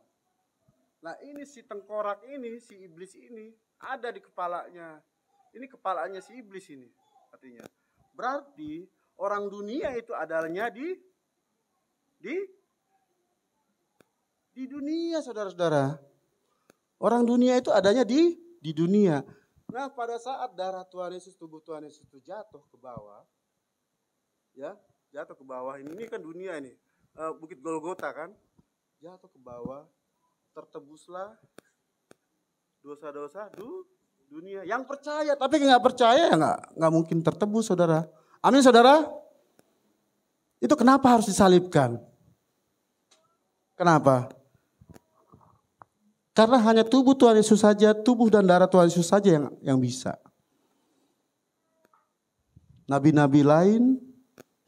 Nah ini si tengkorak ini, si iblis ini ada di kepalanya. Ini kepalanya si iblis ini artinya. Berarti orang dunia itu adanya di dunia saudara-saudara. Orang dunia itu adanya di dunia. Nah pada saat darah Tuhan Yesus, tubuh Tuhan Yesus itu jatuh ke bawah. Ya, jatuh ke bawah. Ini kan dunia ini. Bukit Golgota kan. Jatuh ke bawah. Tertebuslah dosa-dosa dunia. Yang percaya, tapi nggak percaya ya nggak mungkin tertebus, saudara. Amin, saudara. Itu kenapa harus disalibkan? Kenapa? Karena hanya tubuh Tuhan Yesus saja, tubuh dan darah Tuhan Yesus saja yang bisa. Nabi-nabi lain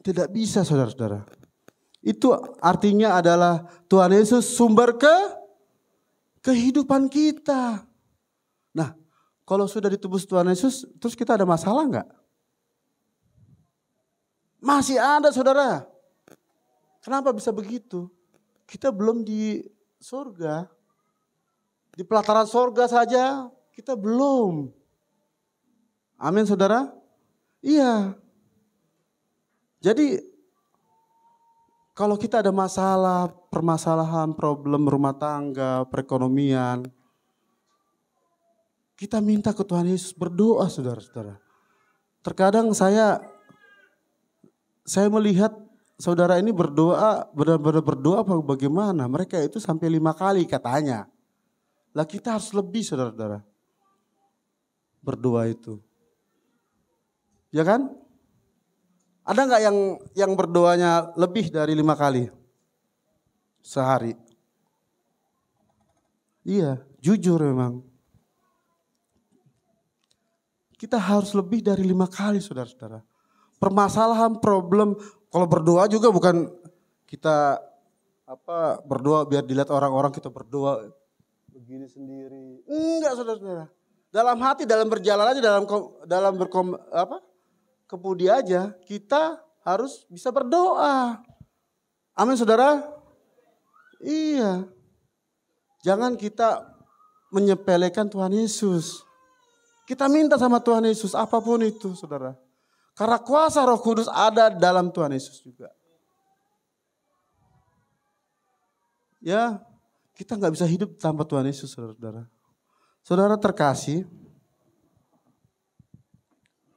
tidak bisa, saudara-saudara. Itu artinya adalah Tuhan Yesus sumber kehidupan kita. Nah, kalau sudah ditebus Tuhan Yesus, terus kita ada masalah enggak? Masih ada, saudara. Kenapa bisa begitu? Kita belum di surga. Di pelataran surga saja kita belum. Amin, saudara? Iya. Jadi, kalau kita ada masalah, permasalahan, problem rumah tangga, perekonomian, kita minta ke Tuhan Yesus, berdoa saudara-saudara. Terkadang saya melihat saudara ini berdoa, benar-benar berdoa bagaimana. Mereka itu sampai 5 kali katanya. Lah kita harus lebih saudara-saudara. Berdoa itu. Ya kan? Ada nggak yang berdoanya lebih dari 5 kali sehari? Iya, jujur memang. Kita harus lebih dari 5 kali saudara-saudara. Permasalahan, problem, kalau berdoa juga bukan kita berdoa biar dilihat orang-orang kita berdoa begini sendiri. Enggak, saudara-saudara. Dalam hati, dalam berjalan aja, dalam kemudi aja, kita harus bisa berdoa. Amin, saudara. Iya. Jangan kita menyepelekan Tuhan Yesus. Kita minta sama Tuhan Yesus apapun itu, saudara. Karena kuasa Roh Kudus ada dalam Tuhan Yesus juga. Ya, kita nggak bisa hidup tanpa Tuhan Yesus, saudara. Saudara terkasih,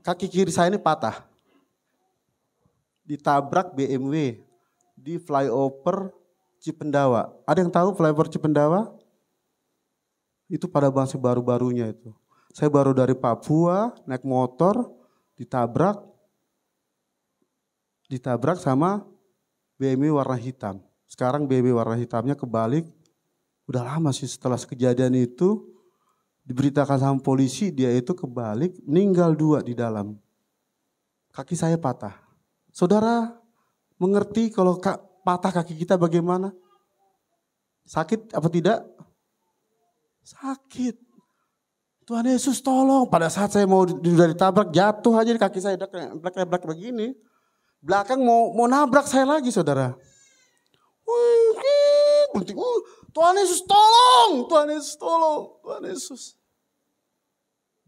kaki kiri saya ini patah. Ditabrak BMW di flyover Cipendawa. Ada yang tahu flyover Cipendawa? Itu pada masih baru-barunya itu. Saya baru dari Papua, naik motor, ditabrak sama BMW warna hitam. Sekarang BMW warna hitamnya kebalik. Udah lama sih setelah kejadian itu diberitakan sama polisi, dia itu kebalik, meninggal 2 di dalam. Kaki saya patah. Saudara mengerti kalau patah kaki kita bagaimana? Sakit apa tidak? Sakit. Tuhan Yesus tolong. Pada saat saya mau ditabrak, jatuh aja di kaki saya, blak begini. Belakang mau nabrak saya lagi, saudara. Tuhan Yesus tolong, Tuhan Yesus tolong, Tuhan Yesus.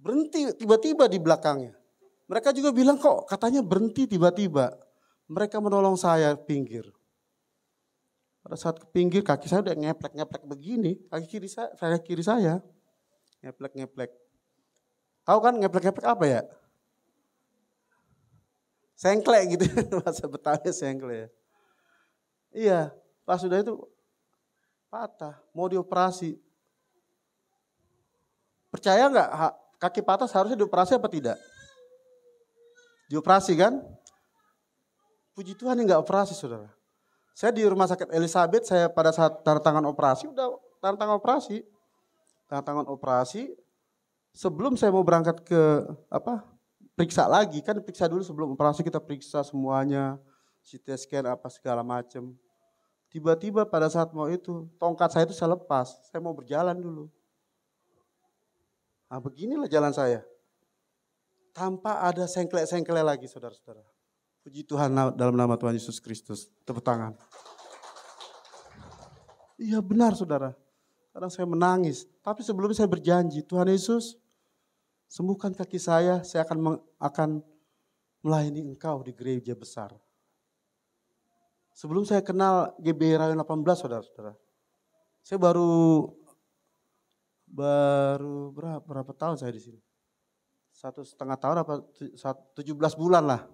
Berhenti tiba-tiba di belakangnya. Mereka juga bilang kok katanya berhenti tiba-tiba. Mereka menolong saya pinggir. Pada saat ke pinggir kaki saya udah ngeplek begini, kaki kiri saya ngeplek. Tahu kan ngeplek apa ya? Sengklek gitu, bahasa Betawi sengklek. Iya, pas sudah itu patah, mau dioperasi. Percaya nggak kaki patah seharusnya dioperasi apa tidak? Dioperasi kan? Puji Tuhan ini nggak operasi, saudara. Saya di rumah sakit Elizabeth, saya pada saat tanda tangan operasi, udah tanda tangan operasi. Sebelum saya mau berangkat ke periksa lagi, kan periksa dulu sebelum operasi, kita periksa semuanya, CT scan apa segala macam. Tiba-tiba pada saat mau itu, tongkat saya itu saya lepas, saya mau berjalan dulu. Nah beginilah jalan saya. Tanpa ada sengklek-sengklek lagi, saudara-saudara. Puji Tuhan dalam nama Tuhan Yesus Kristus. Tepuk tangan. Iya benar, saudara. Kadang saya menangis. Tapi sebelum saya berjanji, Tuhan Yesus, sembuhkan kaki saya akan melayani Engkau di gereja besar. Sebelum saya kenal GBI Rayon 18, saudara-saudara. Saya baru berapa tahun saya di sini? 1,5 tahun apa 17 bulan lah.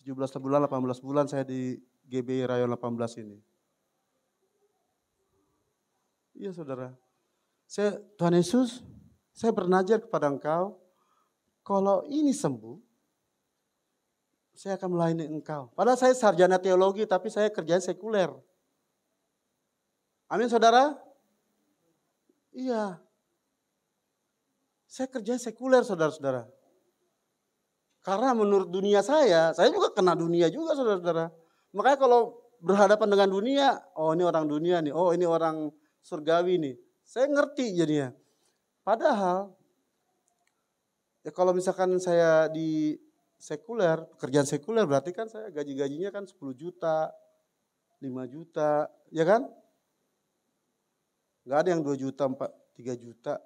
17 bulan, 18 bulan saya di GBI Rayon 18 ini. Iya saudara. Tuhan Yesus, saya bernajar kepada Engkau, kalau ini sembuh, saya akan melayani Engkau. Padahal saya sarjana teologi, tapi saya kerjaan sekuler. Amin saudara? Iya. Saya kerjaan sekuler saudara-saudara. Karena menurut dunia saya juga kena dunia juga saudara-saudara. Makanya kalau berhadapan dengan dunia, oh ini orang dunia nih, oh ini orang surgawi nih. Saya ngerti jadinya. Padahal, ya kalau misalkan saya di sekuler, pekerjaan sekuler berarti kan saya gaji-gajinya kan 10 juta, 5 juta, ya kan? Gak ada yang 2 juta, 3 juta.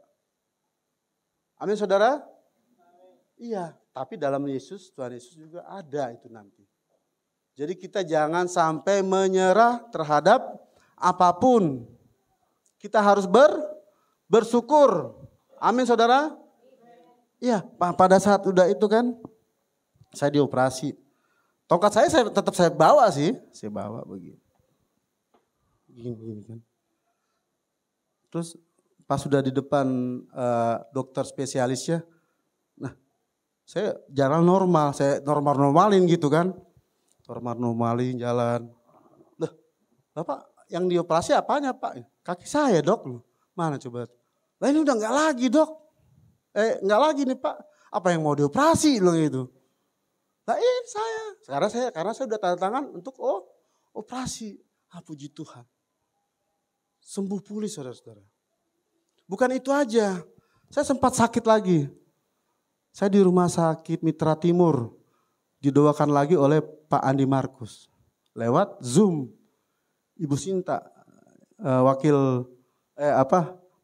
Amin saudara? Iya, tapi dalam Yesus, Tuhan Yesus juga ada itu nanti. Jadi kita jangan sampai menyerah terhadap apapun. Kita harus bersyukur. Amin saudara? Iya, pada saat udah itu kan, saya dioperasi. Tongkat saya tetap saya bawa sih. Saya bawa begini. Gini kan. Terus pas sudah di depan dokter spesialisnya. Nah saya jalan normal. Saya normalin gitu kan. Normalin jalan. Loh Bapak yang dioperasi apanya Pak? Kaki saya dok. Mana coba. Lah ini udah gak lagi dok. Gak lagi nih Pak. Apa yang mau dioperasi loh itu. Nah ini saya. Karena saya udah tanda tangan untuk operasi. Puji Tuhan. Sembuh pulih saudara-saudara. Bukan itu aja. Saya sempat sakit lagi. Saya di rumah sakit Mitra Timur. Didoakan lagi oleh Pak Andi Markus. Lewat Zoom. Ibu Sinta,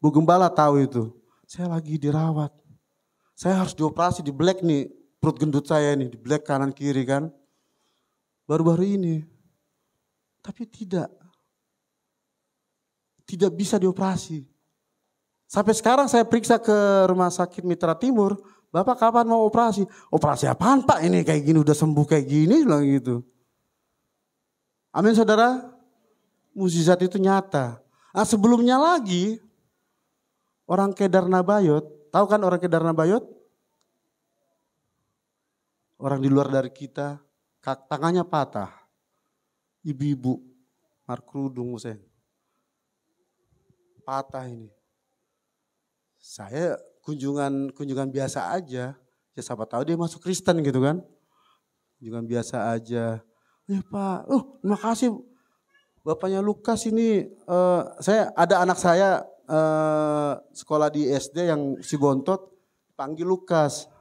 Bu Gembala tahu itu. Saya lagi dirawat. Saya harus dioperasi di black nih. Perut gendut saya ini, di black kanan kiri kan. Baru-baru ini. Tapi tidak bisa dioperasi. Sampai sekarang saya periksa ke rumah sakit Mitra Timur, Bapak kapan mau operasi? Operasi apaan Pak? Ini kayak gini udah sembuh kayak gini bilang gitu. Amin saudara. Mukjizat itu nyata. Nah, sebelumnya lagi orang Kedar Nabayot, tahu kan orang Kedar Nabayot? Orang di luar dari kita, tangannya patah. Ibu-ibu, Markrudung Musen. Patah ini. Saya kunjungan biasa aja. Ya siapa tahu dia masuk Kristen gitu kan. Kunjungan biasa aja. Ya Pak, terima kasih Bapaknya Lukas ini. Saya ada anak saya sekolah di SD yang si Bontot, panggil Lukas.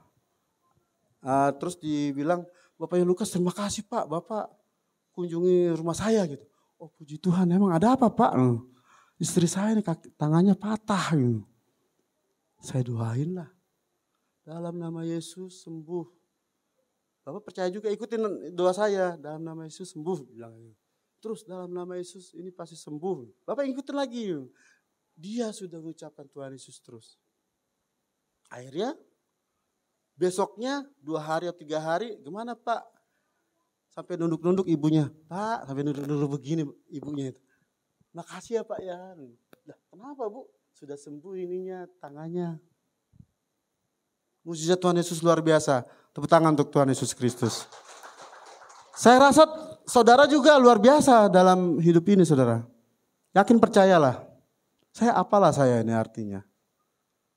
Terus dibilang, Bapaknya Lukas terima kasih Pak, Bapak kunjungi rumah saya gitu. Oh puji Tuhan, emang ada apa Pak? Istri saya ini tangannya patah gitu. Saya doain lah. Dalam nama Yesus sembuh. Bapak percaya juga ikutin doa saya. Dalam nama Yesus sembuh. Bilang. Terus dalam nama Yesus ini pasti sembuh. Bapak ikutin lagi. Dia sudah mengucapkan Tuhan Yesus terus. Akhirnya besoknya 2 hari atau 3 hari. Gimana Pak? Sampai nunduk-nunduk ibunya. Pak sampai nunduk-nunduk begini ibunya itu. Makasih ya Pak ya. Lah, kenapa Bu? Sudah sembuh ininya, tangannya. Mukjizat Tuhan Yesus luar biasa. Tepuk tangan untuk Tuhan Yesus Kristus. Saya rasa saudara juga luar biasa dalam hidup ini saudara. Yakin percayalah. Saya apalah saya ini artinya.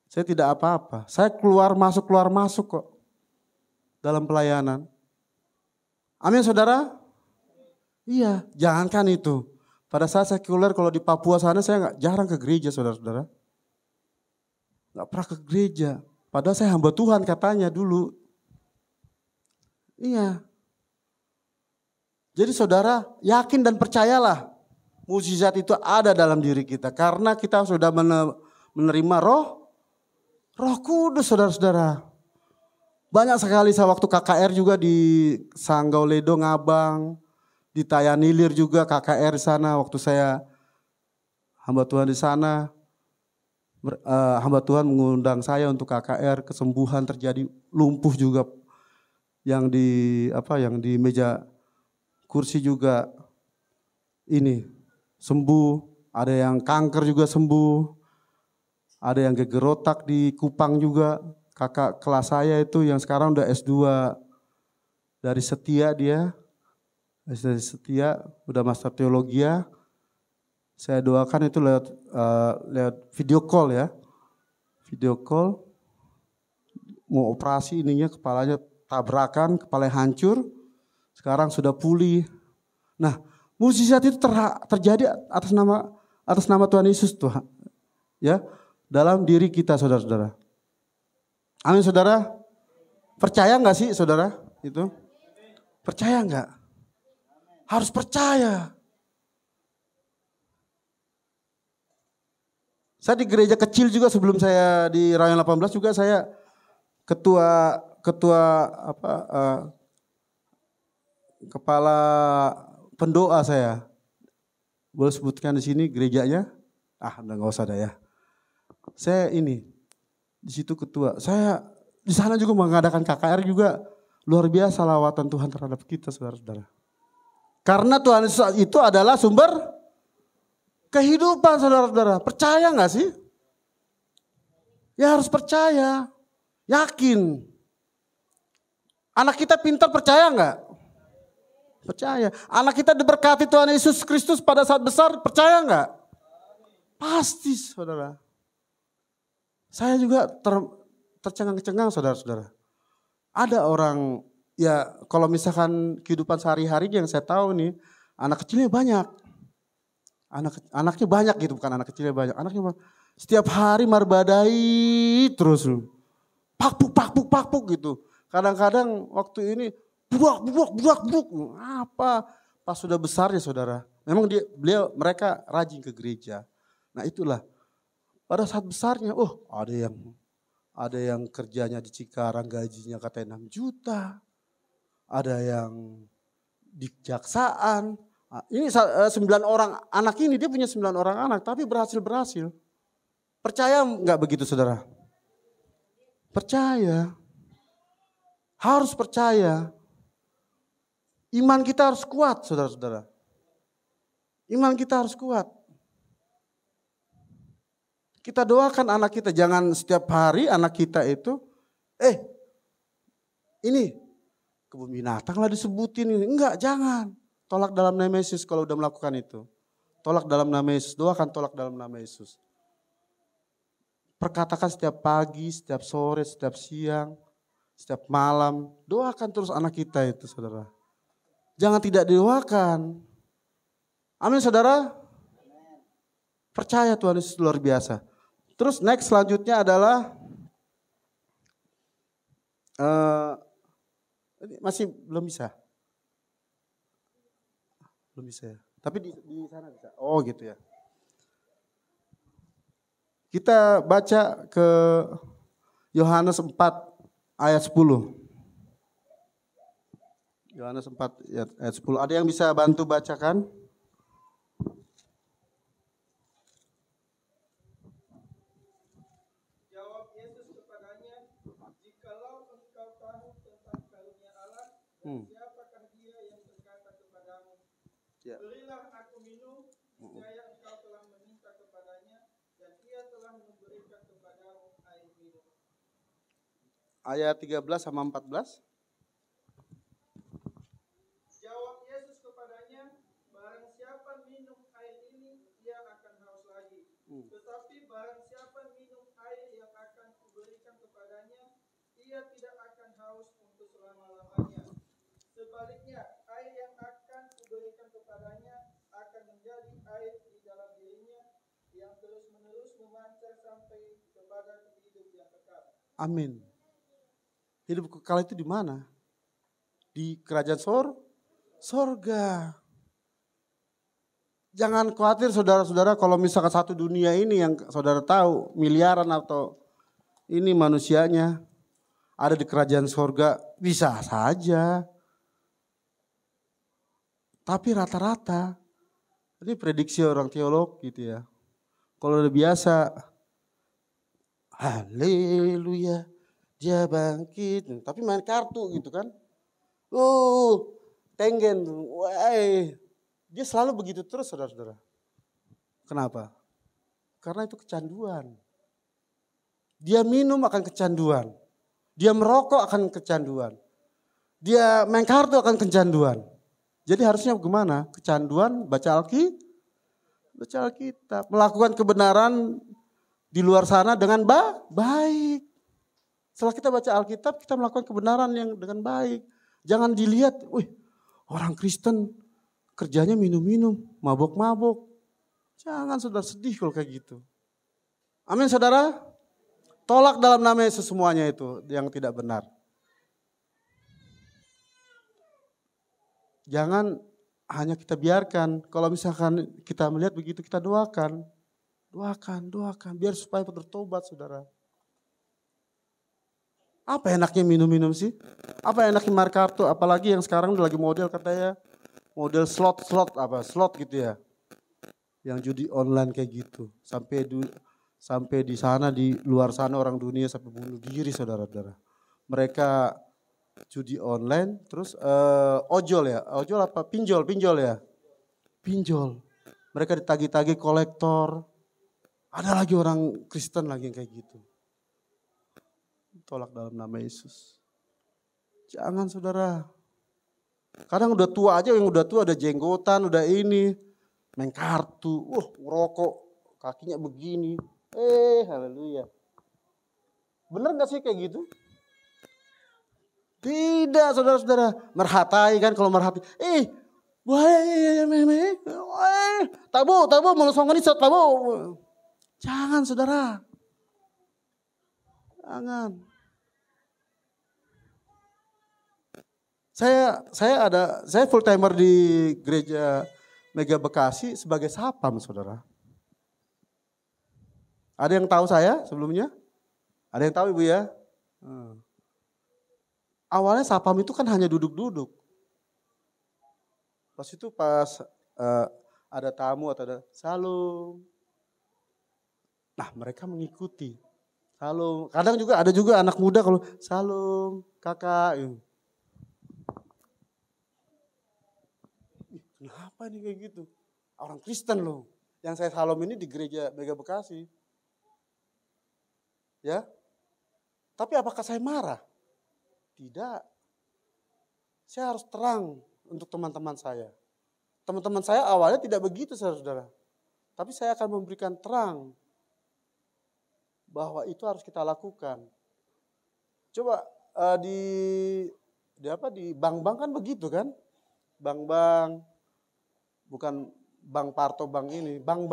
Saya tidak apa-apa. Saya keluar masuk kok. Dalam pelayanan. Amin saudara? Iya, jangankan itu. Pada saat sekuler kalau di Papua sana saya jarang ke gereja saudara-saudara. Gak pernah ke gereja. Padahal saya hamba Tuhan katanya dulu. Iya. Jadi saudara yakin dan percayalah. Mukjizat itu ada dalam diri kita. Karena kita sudah menerima roh kudus saudara-saudara. Banyak sekali saya waktu KKR juga di Sanggau Ledo Ngabang. Di Tayanilir juga KKR di sana waktu saya hamba Tuhan di sana. Hamba Tuhan mengundang saya untuk KKR, kesembuhan terjadi, lumpuh juga yang di meja kursi juga ini sembuh, ada yang kanker juga sembuh. Ada yang geger otak di Kupang juga. Kakak kelas saya itu yang sekarang udah S2 dari Setia dia. Dari Setia udah master teologi ya. Saya doakan itu lewat video call ya. Video call. Mau operasi ininya kepalanya tabrakan, kepalanya hancur. Sekarang sudah pulih. Nah, mukjizat itu terjadi atas nama Tuhan Yesus Tuhan. Ya, dalam diri kita saudara-saudara. Amin saudara. Percaya enggak sih saudara itu? Percaya enggak? Harus percaya. Saya di gereja kecil juga sebelum saya di Rayon 18 juga saya kepala pendoa saya. Boleh sebutkan di sini gerejanya? Udah enggak usah dah ya. Saya ini di situ ketua. Saya di sana juga mengadakan KKR juga luar biasa lawatan Tuhan terhadap kita saudara-saudara. Karena Tuhan Yesus itu adalah sumber kehidupan saudara-saudara. Percaya gak sih? Ya harus percaya. Yakin. Anak kita pintar percaya gak? Percaya. Anak kita diberkati Tuhan Yesus Kristus pada saat besar percaya gak? Pasti saudara. Saya juga tercengang-cengang saudara-saudara. Ada orang ya kalau misalkan kehidupan sehari-hari yang saya tahu nih, anak kecilnya banyak. Anaknya banyak gitu, bukan anak kecilnya banyak. Anaknya setiap hari marbadai terus. Pakpuk gitu. Kadang-kadang waktu ini buak. Apa? Pas sudah besar ya saudara. Memang mereka rajin ke gereja. Nah itulah. Pada saat besarnya, ada yang kerjanya di Cikarang gajinya katanya 6 juta. Ada yang di kejaksaan. Ini 9 orang anak ini, dia punya 9 orang anak tapi berhasil. Percaya nggak begitu saudara? Percaya. Harus percaya. Iman kita harus kuat saudara-saudara. Iman kita harus kuat. Kita doakan anak kita, jangan setiap hari anak kita itu, ini kebun binatang lah disebutin ini. Enggak, jangan. Tolak dalam nama Yesus kalau udah melakukan itu. Tolak dalam nama Yesus, doakan tolak dalam nama Yesus. Perkatakan setiap pagi, setiap sore, setiap siang, setiap malam. Doakan terus anak kita itu saudara. Jangan tidak didoakan. Amin saudara. Percaya Tuhan Yesus luar biasa. Terus next selanjutnya adalah masih belum bisa. Belum bisa ya. Tapi di sana bisa. Oh gitu ya. Kita baca ke Yohanes 4 ayat 10. Yohanes 4 ayat 10. Ada yang bisa bantu bacakan? Siapakah dia yang berkata kepadamu, berilah aku minum, niscaya engkau telah meminta kepadanya, dan ia telah memberikan kepadamu air minum. Ayat 13 sama 14. Jawab Yesus kepadanya, barang siapa minum air ini, ia akan haus lagi. Tetapi barang siapa minum air yang akan kuberikan kepadanya, ia tidak akan haus untuk selama-lamanya. Sebaliknya, air yang akan kuberikan kepadanya akan menjadi air di dalam dirinya yang terus-menerus memancar sampai kepada hidup yang kekal. Amin. Hidup kekal itu di mana? Di kerajaan sorga. Jangan khawatir saudara-saudara kalau misalkan satu dunia ini yang saudara tahu miliaran atau ini manusianya ada di kerajaan sorga, bisa saja. Tapi rata-rata, ini prediksi orang teolog gitu ya. Kalau udah biasa, haleluya, dia bangkit. Tapi main kartu gitu kan. Tenggen, dia selalu begitu terus saudara-saudara. Kenapa? Karena itu kecanduan. Dia minum akan kecanduan. Dia merokok akan kecanduan. Dia main kartu akan kecanduan. Jadi harusnya gimana? Kecanduan, baca Alkitab. Melakukan kebenaran di luar sana dengan baik. Setelah kita baca Alkitab, kita melakukan kebenaran yang dengan baik. Jangan dilihat, orang Kristen kerjanya minum-minum, mabok-mabok. Jangan saudara, sedih kalau kayak gitu. Amin saudara. Tolak dalam nama Yesus semuanya itu yang tidak benar. Jangan hanya kita biarkan. Kalau misalkan kita melihat begitu, kita doakan. Doakan. Biar supaya bertobat saudara. Apa enaknya minum-minum sih? Apa enaknya main kartu? Apalagi yang sekarang udah lagi model katanya. Model slot gitu ya. Yang judi online kayak gitu. Sampai di sana, di luar sana orang dunia sampai bunuh diri saudara-saudara. Mereka judi online, terus ojol apa? Pinjol ya. Pinjol. Mereka ditagih-tagih kolektor. Ada lagi orang Kristen lagi yang kayak gitu. Tolak dalam nama Yesus. Jangan saudara. Kadang udah tua aja, yang udah tua ada jenggotan, udah ini. Main kartu, ngerokok, kakinya begini. Haleluya. Bener gak sih kayak gitu? Tidak saudara-saudara. Merhatai kan kalau merhati. Tabu, melusongan isot, tabu. Jangan saudara. Jangan. Saya full timer di gereja Mega Bekasi sebagai sapam saudara. Ada yang tahu saya sebelumnya? Ada yang tahu ibu ya? Awalnya sapam itu kan hanya duduk-duduk. Pas itu ada tamu atau ada salam. Nah mereka mengikuti. Salam. Kadang juga ada juga anak muda kalau salam kakak. Kenapa nih kayak gitu? Orang Kristen loh. Yang saya salam ini di gereja Mega Bekasi. Ya. Tapi apakah saya marah? Tidak. Saya harus terang untuk teman-teman saya. Teman-teman saya awalnya tidak begitu saudara-saudara. Tapi saya akan memberikan terang bahwa itu harus kita lakukan. Coba di bank-bank kan begitu kan? Bank-bank, bukan bank Parto bank ini, bank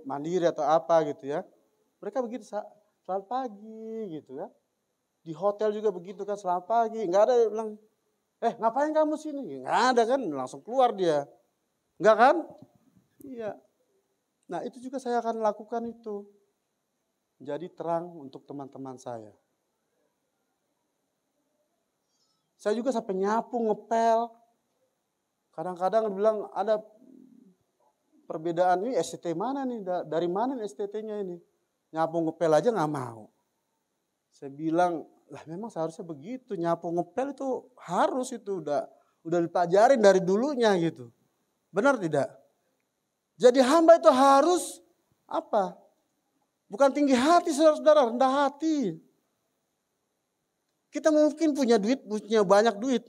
Mandiri atau apa gitu ya. Mereka begitu selamat pagi gitu ya. Di hotel juga begitu kan selamat pagi. Enggak ada yang bilang, ngapain kamu sini? Enggak ada kan, langsung keluar dia. Enggak kan? Iya. Nah itu juga saya akan lakukan itu. Jadi terang untuk teman-teman saya. Saya juga sampai nyapu, ngepel. Kadang-kadang bilang ada perbedaan ini STT mana nih, dari mana nih STT-nya ini. Nyapu ngepel aja gak mau. Saya bilang, lah memang seharusnya begitu, nyapu ngepel itu harus itu udah dipelajarin dari dulunya gitu. Benar tidak? Jadi hamba itu harus apa? Bukan tinggi hati saudara-saudara, rendah hati. Kita mungkin punya duit, punya banyak duit.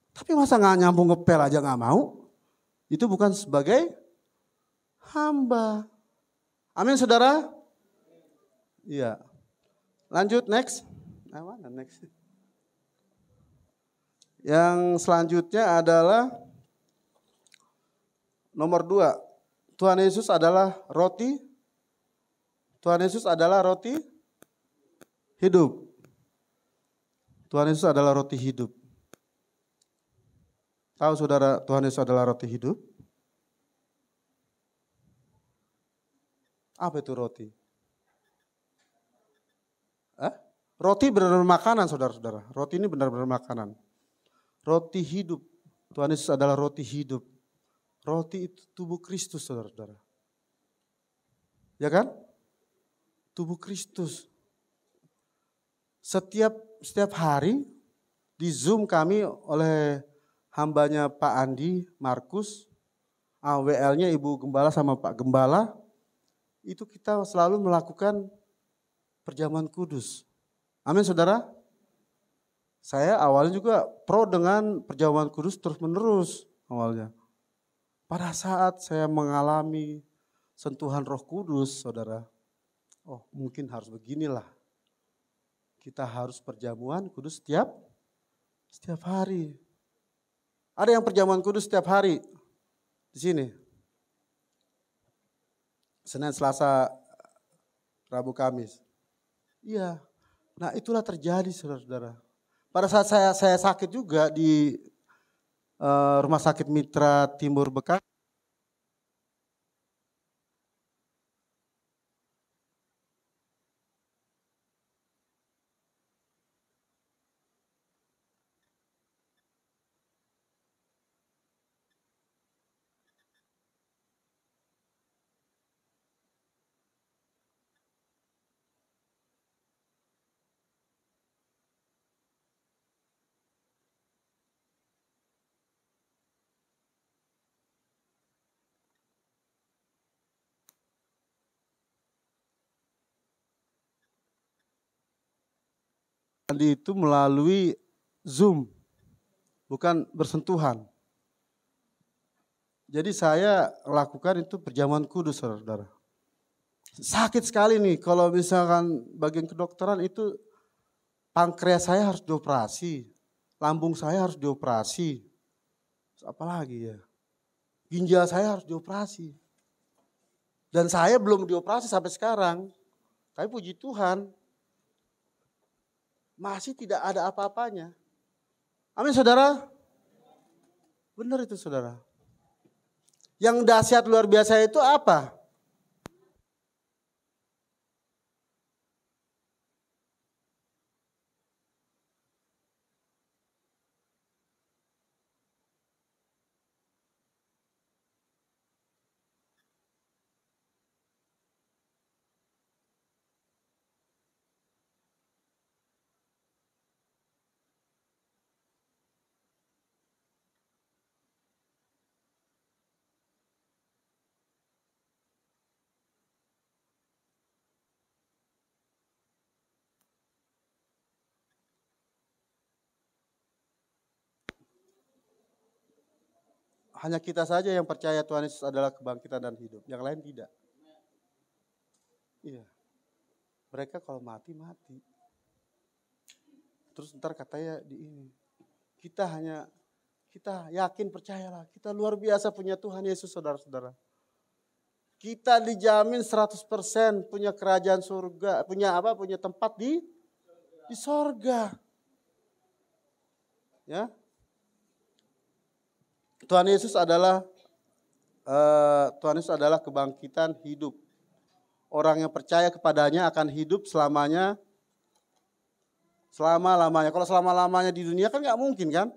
Tapi masa gak nyapu ngepel aja gak mau? Itu bukan sebagai hamba. Amin saudara? Iya. Lanjut next. Mana next? Yang selanjutnya adalah nomor 2. Tuhan Yesus adalah roti. Tuhan Yesus adalah roti hidup. Tuhan Yesus adalah roti hidup. Tahu saudara Tuhan Yesus adalah roti hidup? Apa itu roti? Roti benar-benar makanan saudara-saudara. Roti ini benar-benar makanan. Roti hidup. Tuhan Yesus adalah roti hidup. Roti itu tubuh Kristus saudara-saudara. Ya kan? Tubuh Kristus. Setiap hari di Zoom kami oleh hambanya Pak Andi, Markus, AWL-nya Ibu Gembala sama Pak Gembala. Itu kita selalu melakukan perjamuan kudus. Amin saudara. Saya awalnya juga pro dengan perjamuan kudus terus menerus awalnya. Pada saat saya mengalami sentuhan Roh Kudus saudara. Oh mungkin harus beginilah. Kita harus perjamuan kudus setiap hari. Ada yang perjamuan kudus setiap hari di sini. Senin, Selasa, Rabu, Kamis. Iya. Nah itulah terjadi saudara-saudara. Pada saat saya sakit juga di Rumah Sakit Mitra Timur Bekasi. Itu melalui Zoom, bukan bersentuhan. Jadi saya lakukan itu perjamuan kudus saudara-saudara. Sakit sekali nih kalau misalkan bagian kedokteran itu pankreas saya harus dioperasi, lambung saya harus dioperasi. Apalagi ya, ginjal saya harus dioperasi. Dan saya belum dioperasi sampai sekarang. Tapi puji Tuhan, masih tidak ada apa-apanya. Amin saudara. Benar itu saudara. Yang dahsyat luar biasa itu apa? Hanya kita saja yang percaya Tuhan Yesus adalah kebangkitan dan hidup. Yang lain tidak. Iya. Mereka kalau mati, mati. Terus ntar katanya di ini. Kita yakin percayalah. Kita luar biasa punya Tuhan Yesus saudara-saudara. Kita dijamin 100% punya kerajaan surga. Punya apa? Punya tempat di sorga. Ya. Tuhan Yesus adalah kebangkitan hidup. Orang yang percaya kepadanya akan hidup selama-lamanya. Kalau selama-lamanya di dunia kan nggak mungkin kan?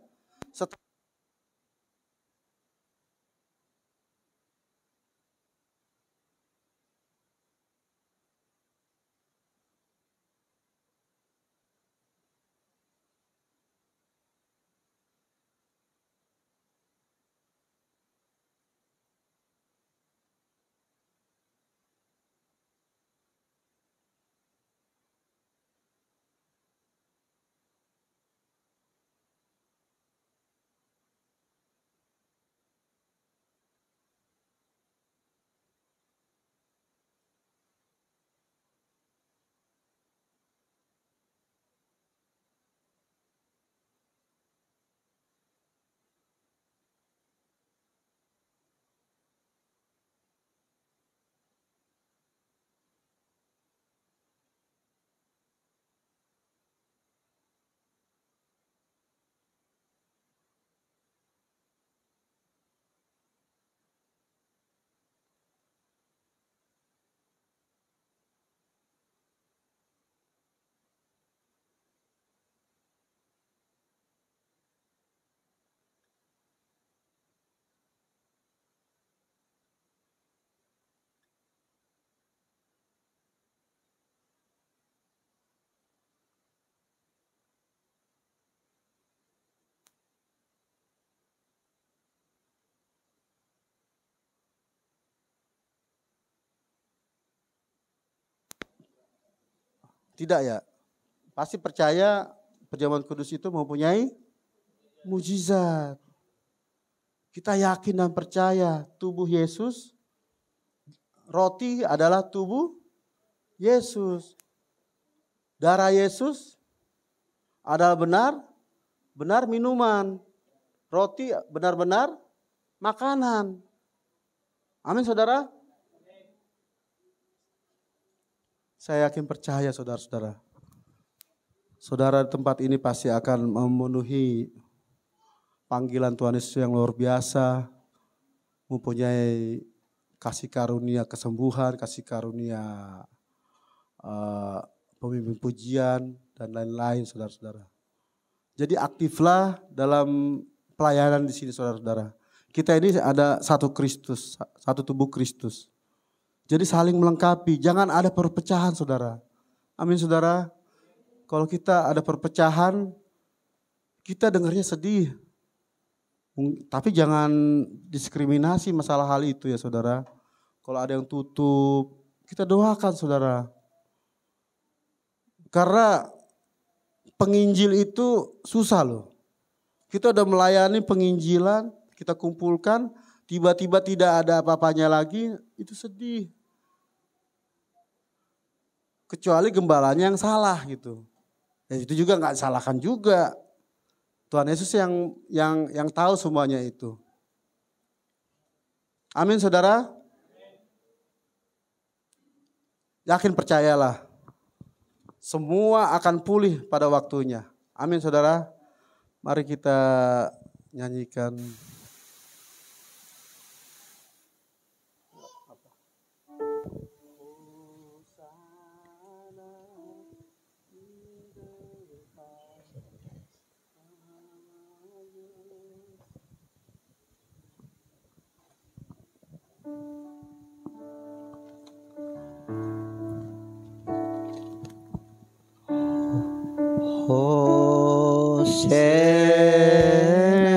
Tidak ya. Pasti percaya perjamuan kudus itu mempunyai mujizat. Kita yakin dan percaya tubuh Yesus, roti adalah tubuh Yesus. Darah Yesus adalah benar minuman. Roti benar-benar makanan. Amin saudara. Saya yakin percaya saudara-saudara. Saudara di tempat ini pasti akan memenuhi panggilan Tuhan Yesus yang luar biasa. Mempunyai kasih karunia kesembuhan, kasih karunia pemimpin pujian dan lain-lain saudara-saudara. Jadi aktiflah dalam pelayanan di sini saudara-saudara. Kita ini ada satu Kristus, satu tubuh Kristus. Jadi saling melengkapi, jangan ada perpecahan saudara. Amin saudara. Kalau kita ada perpecahan, kita dengarnya sedih. Tapi jangan diskriminasi masalah hal itu ya saudara. Kalau ada yang tutup, kita doakan saudara. Karena penginjil itu susah loh. Kita udah melayani penginjilan, kita kumpulkan, tiba-tiba tidak ada apa-apanya lagi, itu sedih. Kecuali gembalanya yang salah gitu. Ya itu juga gak salahkan juga. Tuhan Yesus yang tahu semuanya itu. Amin saudara. Yakin percayalah. Semua akan pulih pada waktunya. Amin saudara. Mari kita nyanyikan.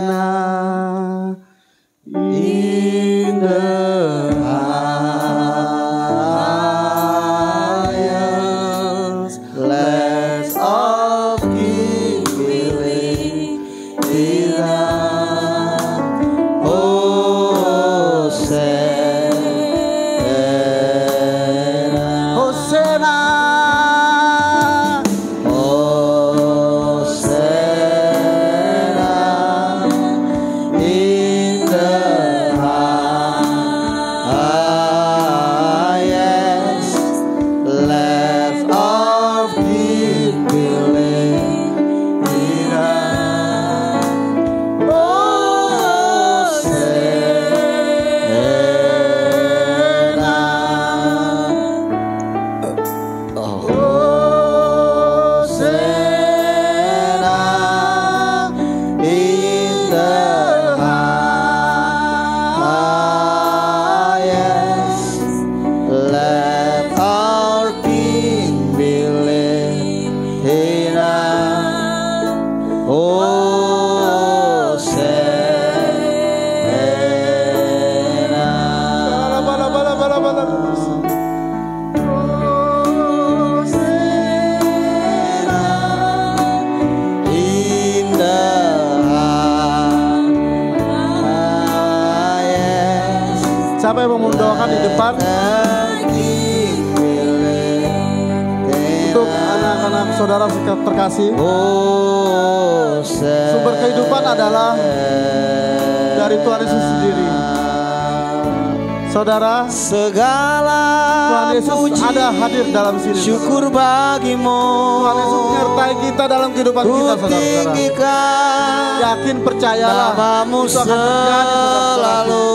Hosanna in the highest, let all King believe in us. Hosanna, siapa yang mau mendoakan di depan untuk anak-anak saudara terkasih? Sumber kehidupan adalah dari Tuhan Yesus sendiri. Saudara, segala Tuhan Yesus ada hadir dalam sini. Syukur bagimu. Tuhan Yesus menyertai kita dalam kehidupan kita, saudara-saudara. Yakin percayalah, namamu selalu.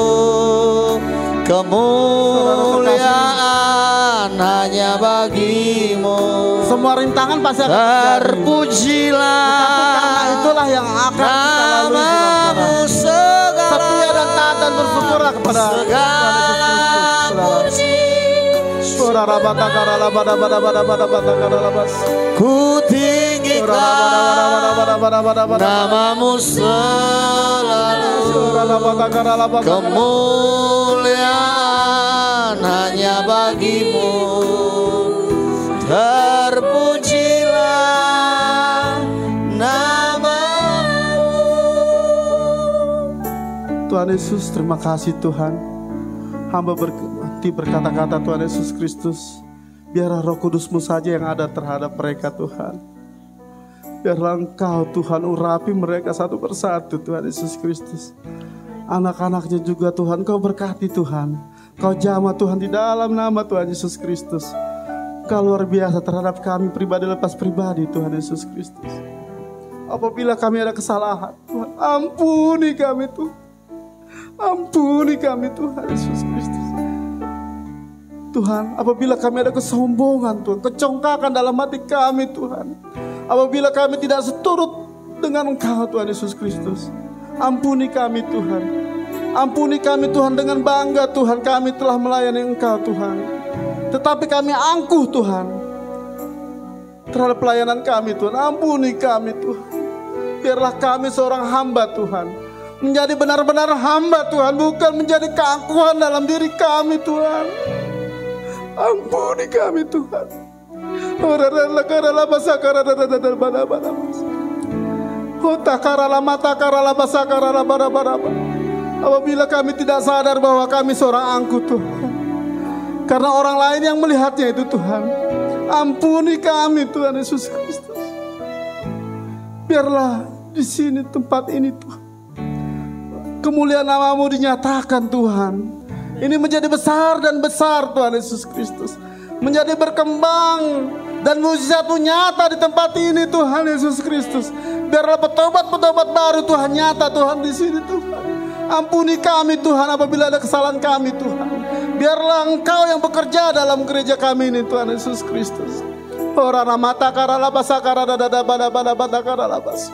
Kemuliaan hanya bagimu. Semua rintangan pasti akan terjadi. Terpujilah. Karena itulah yang akan kita lalui, saudara. Setia dan taat dan bersyukurlah kepada ku tinggikan namamu selalu. Kemuliaan hanya bagimu. Terpujilah namamu. Tuhan Yesus, terima kasih Tuhan. Hamba berhenti berkata-kata Tuhan Yesus Kristus. Biarlah Roh Kudus-Mu saja yang ada terhadap mereka Tuhan. Biarlah Engkau Tuhan urapi mereka satu persatu Tuhan Yesus Kristus. Anak-anaknya juga Tuhan Kau berkati Tuhan. Kau jamah Tuhan di dalam nama Tuhan Yesus Kristus. Kau luar biasa terhadap kami pribadi lepas pribadi Tuhan Yesus Kristus. Apabila kami ada kesalahan Tuhan, ampuni kami Tuhan. Ampuni kami Tuhan Yesus Kristus. Tuhan, apabila kami ada kesombongan Tuhan, kecongkakan dalam hati kami Tuhan, apabila kami tidak seturut dengan Engkau Tuhan Yesus Kristus, ampuni kami Tuhan. Ampuni kami Tuhan, dengan bangga Tuhan kami telah melayani Engkau Tuhan. Tetapi kami angkuh Tuhan terhadap pelayanan kami Tuhan. Ampuni kami Tuhan. Biarlah kami seorang hamba Tuhan, menjadi benar-benar hamba Tuhan, bukan menjadi keangkuhan dalam diri kami Tuhan. Ampuni kami Tuhan. Apabila kami tidak sadar bahwa kami seorang angkuh Tuhan, karena orang lain yang melihatnya itu Tuhan. Ampuni kami Tuhan Yesus Kristus. Biarlah di sini tempat ini Tuhan. Kemuliaan nama-Mu dinyatakan Tuhan. Ini menjadi besar dan besar Tuhan Yesus Kristus. Menjadi berkembang dan mujizat-Mu nyata di tempat ini Tuhan Yesus Kristus. Biarlah petobat-petobat baru Tuhan nyata Tuhan di sini Tuhan. Ampuni kami Tuhan apabila ada kesalahan kami Tuhan. Biarlah Engkau yang bekerja dalam gereja kami ini Tuhan Yesus Kristus. Orana mata karala basa karada dada bada bada bada karala basa.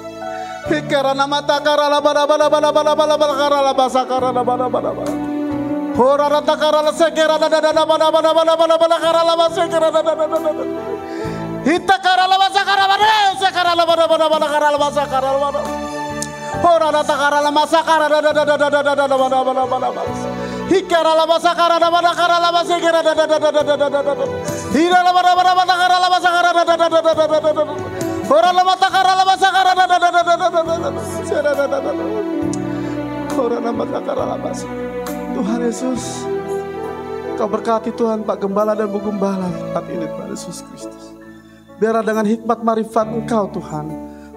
Hikarana mata karala bada bada bada bada bada bada karala basa karada bada bada bada. Orana takarala sekera dada dada bada bada bada bada bada karala basa sekera dada dada dada. Hita karala basa karala bada sekarala bada bada bada karala basa karala bada. Orana takarala masa karada dada dada dada dada bada bada bada bada. Hikarala basa karada bada karala basa sekera dada dada dada dada dada. Hirala bada bada bada karala basa karada dada dada dada dada. Orana mata karala basa karada dada dada dada dada. Sekera dada dada. Orana mata karala basa. Tuhan Yesus, Kau berkati Tuhan Pak Gembala dan Bu Gembala saat ini Tuhan Yesus Kristus. Biarlah dengan hikmat marifat Engkau Tuhan,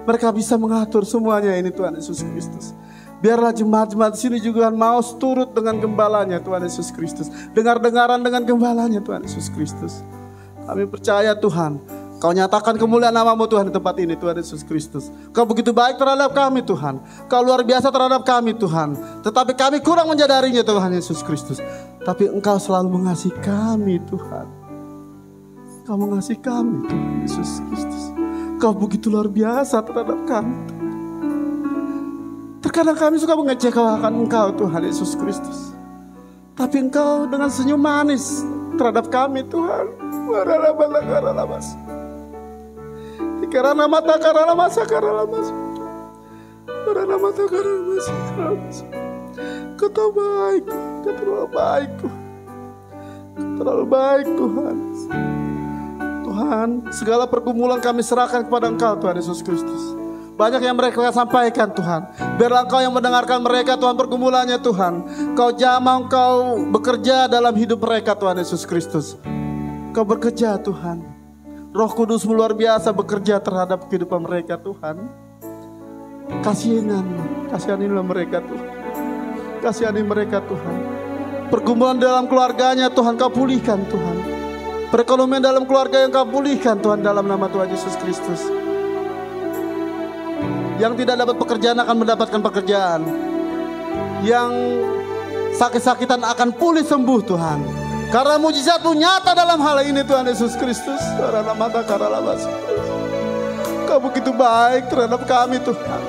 mereka bisa mengatur semuanya ini Tuhan Yesus Kristus. Biarlah jemaat-jemaat di sini juga mau turut dengan gembalanya Tuhan Yesus Kristus. Dengar-dengaran dengan gembalanya Tuhan Yesus Kristus. Kami percaya Tuhan, Kau nyatakan kemuliaan nama-Mu Tuhan di tempat ini Tuhan Yesus Kristus. Kau begitu baik terhadap kami Tuhan. Kau luar biasa terhadap kami Tuhan. Tetapi kami kurang menyadarinya Tuhan Yesus Kristus. Tapi Engkau selalu mengasihi kami Tuhan. Kau mengasihi kami Tuhan Yesus Kristus. Kau begitu luar biasa terhadap kami. Terkadang kami suka mengecewakan Engkau Tuhan Yesus Kristus. Tapi Engkau dengan senyum manis terhadap kami Tuhan. Waralabalagaralabas. Karena mata karena masa karena masa karena mata karena masa Kau tahu baik, Kau terlalu baik Tuhan. Kau terlalu baik Tuhan. Tuhan, segala pergumulan kami serahkan kepada Engkau Tuhan Yesus Kristus. Banyak yang mereka sampaikan Tuhan. Biarlah Engkau yang mendengarkan mereka Tuhan pergumulannya Tuhan. Kau jamah Engkau bekerja dalam hidup mereka Tuhan Yesus Kristus. Kau bekerja Tuhan. Roh Kudus luar biasa bekerja terhadap kehidupan mereka Tuhan. Kasihanilah mereka Tuhan. Kasihani mereka Tuhan. Pergumulan dalam keluarganya Tuhan Kau pulihkan Tuhan. Perekonomian dalam keluarga yang Kau pulihkan Tuhan dalam nama Tuhan Yesus Kristus. Yang tidak dapat pekerjaan akan mendapatkan pekerjaan. Yang sakit-sakitan akan pulih sembuh Tuhan. Karena mujizat-Mu nyata dalam hal ini Tuhan Yesus Kristus. Karena mata karena labas. Kau begitu baik terhadap kami Tuhan.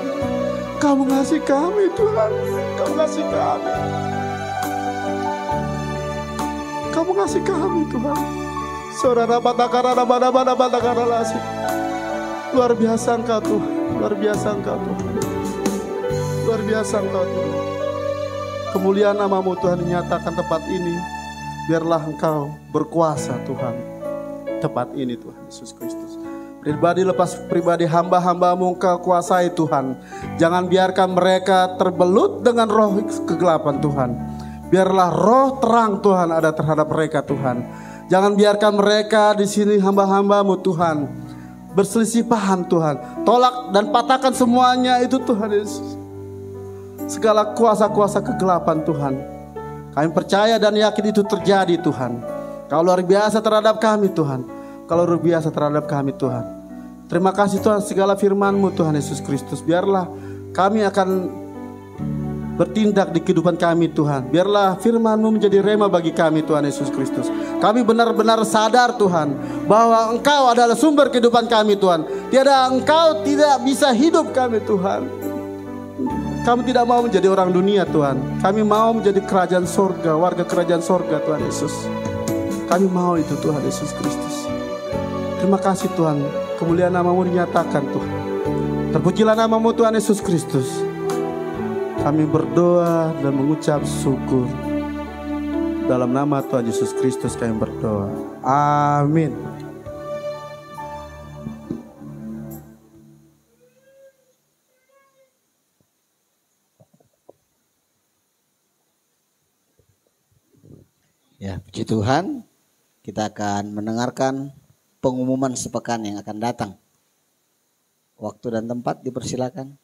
Kau mengasihi kami Tuhan. Kau mengasihi kami. Kau mengasihi kami Tuhan. Saudara mata karena bada karena lasih. Luar biasa Engkau Tuhan. Luar biasa Engkau Tuhan. Luar biasa Engkau Tuhan. Kemuliaan nama-Mu Tuhan dinyatakan tempat ini. Biarlah Engkau berkuasa Tuhan tempat ini Tuhan Yesus Kristus. Pribadi lepas pribadi hamba-hamba-Mu Engkau kuasai Tuhan. Jangan biarkan mereka terbelut dengan roh kegelapan Tuhan. Biarlah roh terang Tuhan ada terhadap mereka Tuhan. Jangan biarkan mereka di sini hamba-hamba-Mu Tuhan berselisih paham Tuhan. Tolak dan patahkan semuanya itu Tuhan Yesus. Segala kuasa-kuasa kegelapan Tuhan. Kami percaya dan yakin itu terjadi Tuhan. Kau luar biasa terhadap kami Tuhan. Kau luar biasa terhadap kami Tuhan. Terima kasih Tuhan segala firman-Mu Tuhan Yesus Kristus. Biarlah kami akan bertindak di kehidupan kami Tuhan. Biarlah firman-Mu menjadi rema bagi kami Tuhan Yesus Kristus. Kami benar-benar sadar Tuhan bahwa Engkau adalah sumber kehidupan kami Tuhan. Tiada Engkau tidak bisa hidup kami Tuhan. Kami tidak mau menjadi orang dunia Tuhan. Kami mau menjadi kerajaan sorga, warga kerajaan sorga Tuhan Yesus. Kami mau itu Tuhan Yesus Kristus. Terima kasih Tuhan. Kemuliaan nama-Mu dinyatakan Tuhan. Terpujilah nama-Mu Tuhan Yesus Kristus. Kami berdoa dan mengucap syukur. Dalam nama Tuhan Yesus Kristus kami berdoa. Amin. Ya, puji Tuhan. Kita akan mendengarkan pengumuman sepekan yang akan datang. Waktu dan tempat dipersilakan.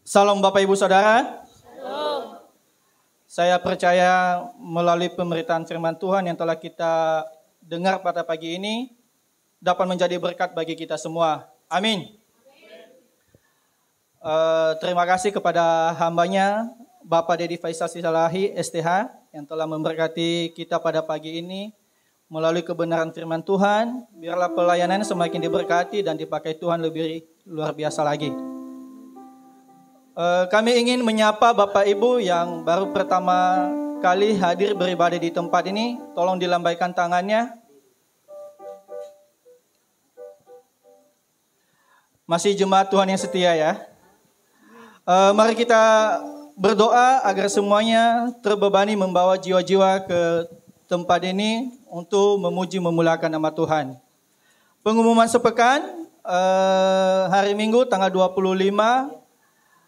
Salam Bapak Ibu Saudara. Saya percaya melalui pemberitaan firman Tuhan yang telah kita dengar pada pagi ini dapat menjadi berkat bagi kita semua. Amin. Terima kasih kepada hambanya Bapak Dedi Faisal Salahi STH yang telah memberkati kita pada pagi ini melalui kebenaran firman Tuhan. Biarlah pelayanan semakin diberkati dan dipakai Tuhan lebih luar biasa lagi. Kami ingin menyapa Bapak Ibu yang baru pertama kali hadir beribadah di tempat ini. Tolong dilambaikan tangannya. Masih jemaat Tuhan yang setia ya. Mari kita berdoa agar semuanya terbebani membawa jiwa-jiwa ke tempat ini untuk memuji memulakan nama Tuhan. Pengumuman sepekan hari Minggu tanggal 25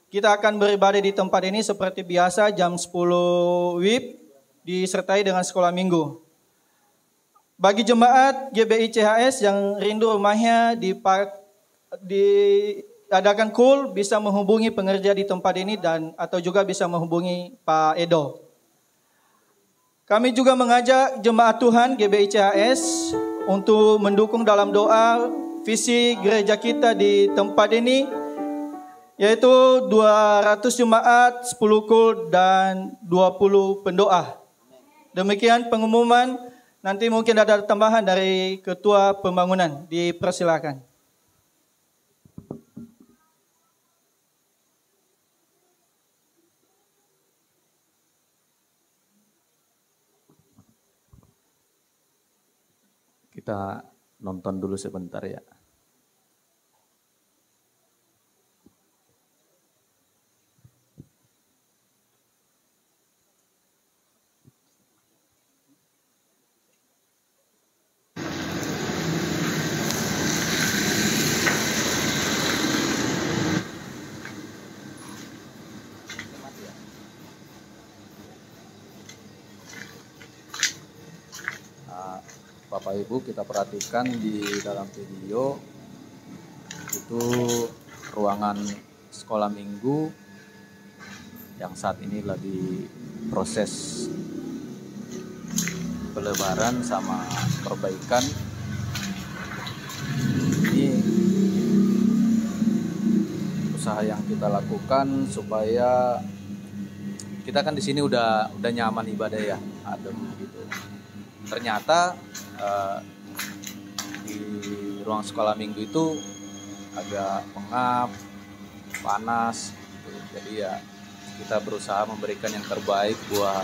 kita akan beribadah di tempat ini seperti biasa jam 10 WIB disertai dengan sekolah minggu. Bagi jemaat GBI CHS yang rindu rumahnya diadakan KUL bisa menghubungi pengerja di tempat ini dan atau juga bisa menghubungi Pak Edo. Kami juga mengajak jemaat Tuhan GBI CHS untuk mendukung dalam doa visi gereja kita di tempat ini, yaitu 200 jemaat, 10 KUL, dan 20 pendoa. Demikian pengumuman, nanti mungkin ada tambahan dari Ketua Pembangunan, dipersilakan. Kita nonton dulu sebentar ya. Bapak Ibu, kita perhatikan di dalam video itu ruangan sekolah minggu yang saat ini lagi proses pelebaran sama perbaikan. Ini usaha yang kita lakukan supaya kita kan di sini udah nyaman ibadah ya, adem gitu. Ternyata di ruang sekolah minggu itu agak pengap, panas gitu. Jadi ya kita berusaha memberikan yang terbaik buat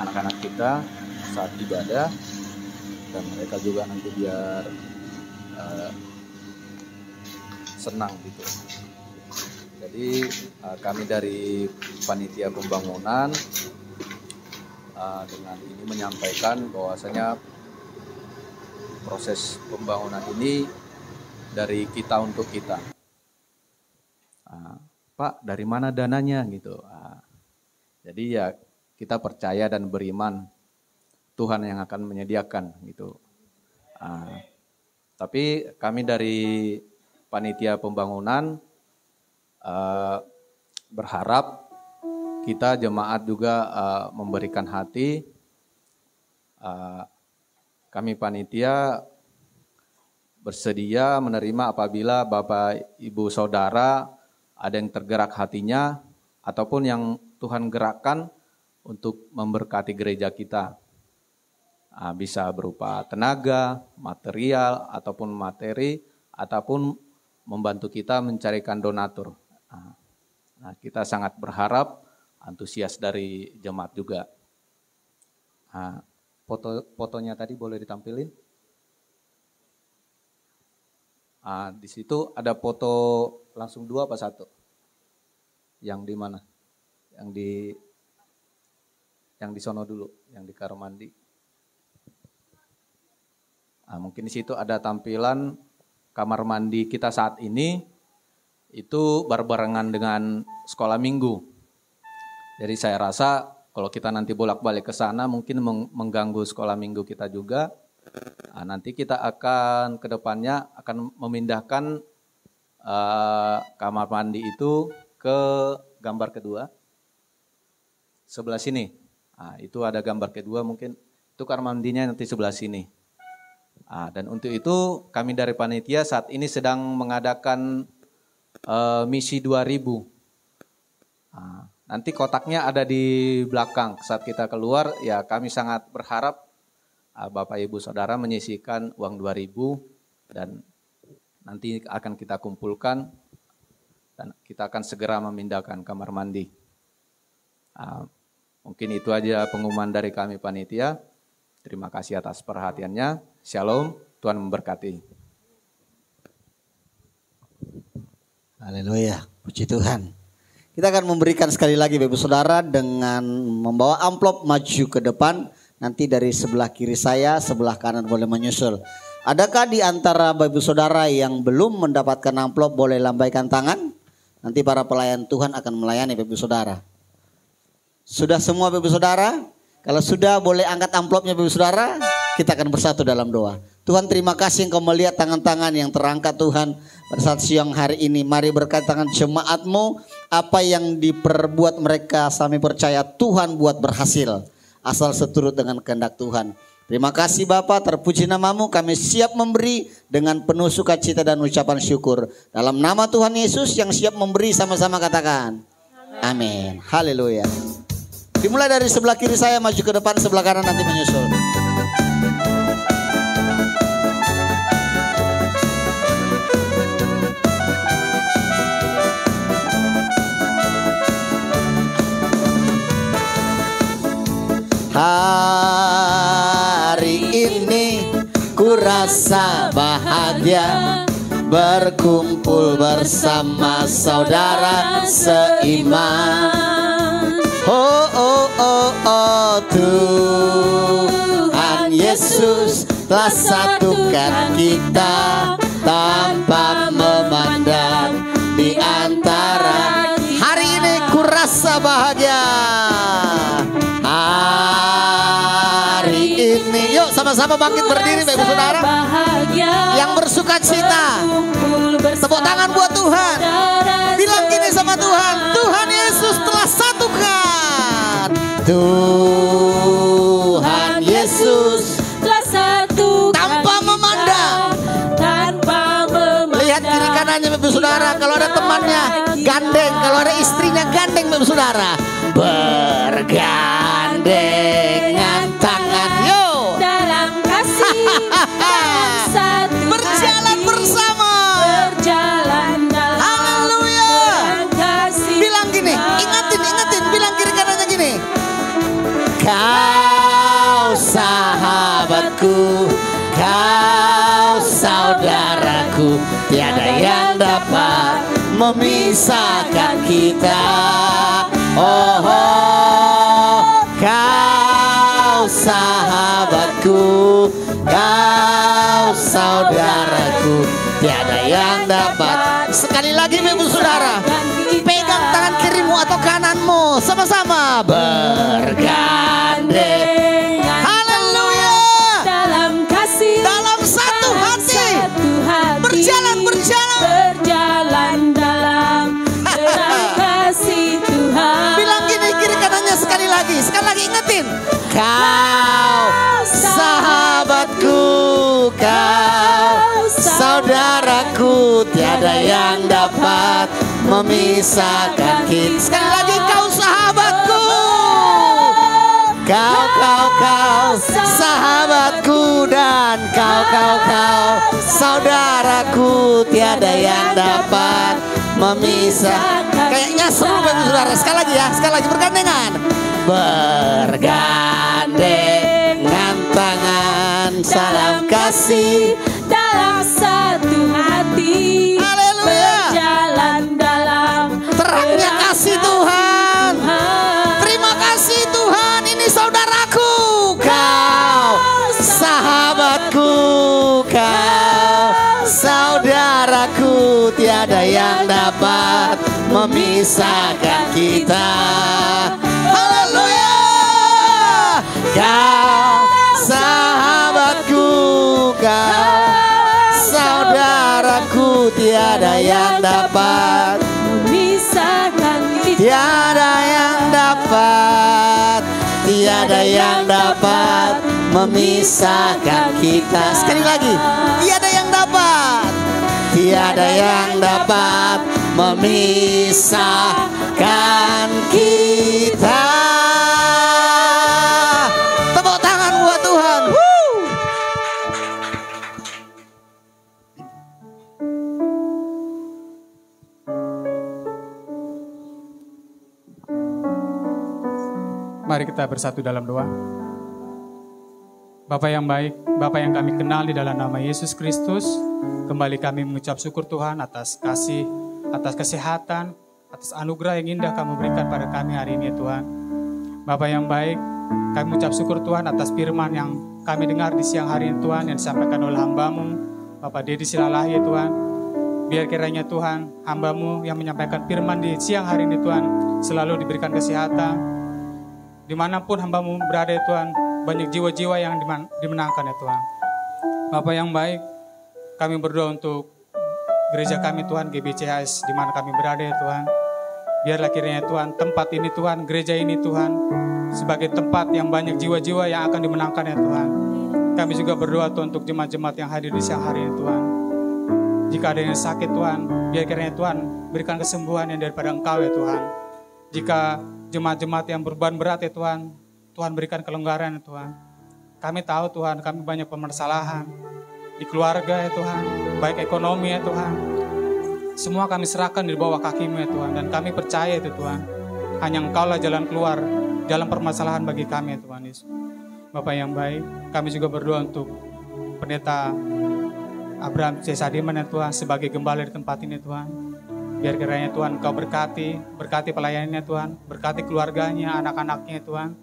anak-anak kita saat ibadah, dan mereka juga nanti biar senang gitu. Jadi kami dari panitia pembangunan dengan ini menyampaikan bahwasanya proses pembangunan ini dari kita untuk kita. Pak, dari mana dananya gitu. Jadi ya kita percaya dan beriman Tuhan yang akan menyediakan gitu. Tapi kami dari panitia pembangunan berharap kita jemaat juga memberikan hati. Kami panitia bersedia menerima apabila Bapak Ibu Saudara ada yang tergerak hatinya ataupun yang Tuhan gerakkan untuk memberkati gereja kita. Bisa berupa tenaga, material, ataupun materi, ataupun membantu kita mencarikan donatur. Kita sangat berharap antusias dari jemaat juga. Fotonya tadi boleh ditampilin? Di situ ada foto langsung 2 apa 1? Yang di mana? Yang di sono dulu, yang di kamar mandi. Mungkin di situ ada tampilan kamar mandi kita saat ini itu berbarengan dengan sekolah minggu. Jadi saya rasa kalau kita nanti bolak-balik ke sana mungkin mengganggu sekolah minggu kita juga. Nanti kita akan ke depannya akan memindahkan kamar mandi itu ke gambar kedua. Sebelah sini. Nah, itu ada gambar kedua mungkin. Itu kamar mandinya nanti sebelah sini. Nah, dan untuk itu kami dari panitia saat ini sedang mengadakan misi 2000. Nah, nanti kotaknya ada di belakang. Saat kita keluar ya kami sangat berharap Bapak Ibu Saudara menyisihkan uang 2000 dan nanti akan kita kumpulkan dan kita akan segera memindahkan kamar mandi. Mungkin itu aja pengumuman dari kami panitia. Terima kasih atas perhatiannya. Shalom, Tuhan memberkati. Haleluya, puji Tuhan. Kita akan memberikan sekali lagi Bapak Saudara dengan membawa amplop maju ke depan. Nanti dari sebelah kiri saya, sebelah kanan boleh menyusul. Adakah di antara Bapak Saudara yang belum mendapatkan amplop boleh lambaikan tangan? Nanti para pelayan Tuhan akan melayani Bapak Saudara. Sudah semua Bapak Saudara? Kalau sudah boleh angkat amplopnya Bapak Saudara. Kita akan bersatu dalam doa. Tuhan terima kasih Engkau melihat tangan-tangan yang terangkat Tuhan pada saat siang hari ini. Mari berkat tangan jemaat-Mu. Apa yang diperbuat mereka kami percaya Tuhan buat berhasil. Asal seturut dengan kehendak Tuhan. Terima kasih Bapa, terpuji namamu, kami siap memberi dengan penuh sukacita dan ucapan syukur. Dalam nama Tuhan Yesus yang siap memberi sama-sama katakan. Amin. Haleluya. Dimulai dari sebelah kiri saya maju ke depan, sebelah kanan nanti menyusul. Hari ini ku rasa bahagia berkumpul bersama saudara seiman. Oh oh oh oh, Tuhan Yesus telah satukan kita tanpa memandang di antara. Hari ini ku rasa bahagia. Hari ini yuk sama-sama bangkit berdiri Bapak Saudara yang bersuka cita. Tepuk tangan buat Tuhan. Bilang gini sama Tuhan, Tuhan Yesus telah satukan. Tuhan Yesus telah satukan tanpa memandang. Lihat kiri kanannya Bapak Saudara. Kalau ada temannya gandeng, kalau ada istrinya gandeng Bapak Saudara. Bergandengan tangan yuk dalam kasih, dalam satu berjalan hati, bersama. berjalan dalam Haleluya. kasih. Bilang gini, ingatin, bilang kiri kanannya gini. Kau sahabatku, kau saudaraku, tiada yang dapat memisahkan kita. Oh, oh, kau sahabatku, kau saudaraku, tiada yang dapat. Sekali lagi Bapak Saudara, pegang tangan kirimu atau kananmu sama-sama bergandeng. Haleluya. Dalam kasih, Dalam satu hati, berjalan dalam kasih Tuhan. Bilang gini kiri kanannya sekali lagi ingetin. Kau sahabatku, kau saudaraku, tiada yang dapat memisahkan kita. Sekali lagi, kau sahabatku, kau sahabatku, dan kau saudaraku, tiada yang dapat memisahkan. Kayaknya seru Bapak Saudara. Sekali lagi ya, bergandengan. Bergandengan tangan dalam kasih, dalam satu hati. Haleluya. Berjalan dalam Terangnya kasih Tuhan. Terima kasih Tuhan, ini saudaraku, kau sahabatku, kau saudaraku, tiada yang dapat memisahkan kita. Haleluya. Kau sahabatku, kau saudaraku, tiada yang dapat memisahkan Tiada yang dapat, tiada yang dapat memisahkan kita. Sekali lagi, tiada yang dapat, tiada yang dapat memisahkan kita. Tepuk tangan buat Tuhan. Mari kita bersatu dalam doa. Bapa yang baik, Bapa yang kami kenal di dalam nama Yesus Kristus, kembali kami mengucap syukur Tuhan atas kasih, atas kesehatan, atas anugerah yang indah kamu berikan pada kami hari ini Tuhan. Bapa yang baik, kami mengucap syukur Tuhan atas firman yang kami dengar di siang hari ini Tuhan, yang disampaikan oleh hamba-Mu, Bapak Dedi Silalahi Tuhan. Biar kiranya Tuhan, hamba-Mu yang menyampaikan firman di siang hari ini Tuhan, selalu diberikan kesehatan. Dimanapun hamba-Mu berada ya Tuhan, banyak jiwa-jiwa yang dimenangkan ya Tuhan. Bapak yang baik, kami berdoa untuk gereja kami Tuhan, GBCHS, di mana kami berada ya Tuhan. Biarlah kiranya Tuhan, tempat ini Tuhan, gereja ini Tuhan, sebagai tempat yang banyak jiwa-jiwa yang akan dimenangkan ya Tuhan. Kami juga berdoa Tuhan untuk jemaat-jemaat yang hadir di siang hari ini Tuhan. Jika ada yang sakit Tuhan, biar kiranya Tuhan berikan kesembuhan yang daripada Engkau ya Tuhan. Jika jemaat-jemaat yang berbeban berat ya Tuhan, Tuhan berikan kelonggaran ya Tuhan. Kami tahu Tuhan, kami banyak permasalahan di keluarga ya Tuhan, baik ekonomi ya Tuhan. Semua kami serahkan di bawah kaki-Mu ya Tuhan, dan kami percaya itu Tuhan, hanya Engkaulah jalan keluar dalam permasalahan bagi kami ya Tuhan Yesus. Bapak yang baik, kami juga berdoa untuk Pendeta Abraham C. Sadiman ya Tuhan, sebagai gembala di tempat ini Tuhan. Biar kiranya Tuhan Engkau berkati pelayanannya Tuhan, berkati keluarganya, anak-anaknya Tuhan.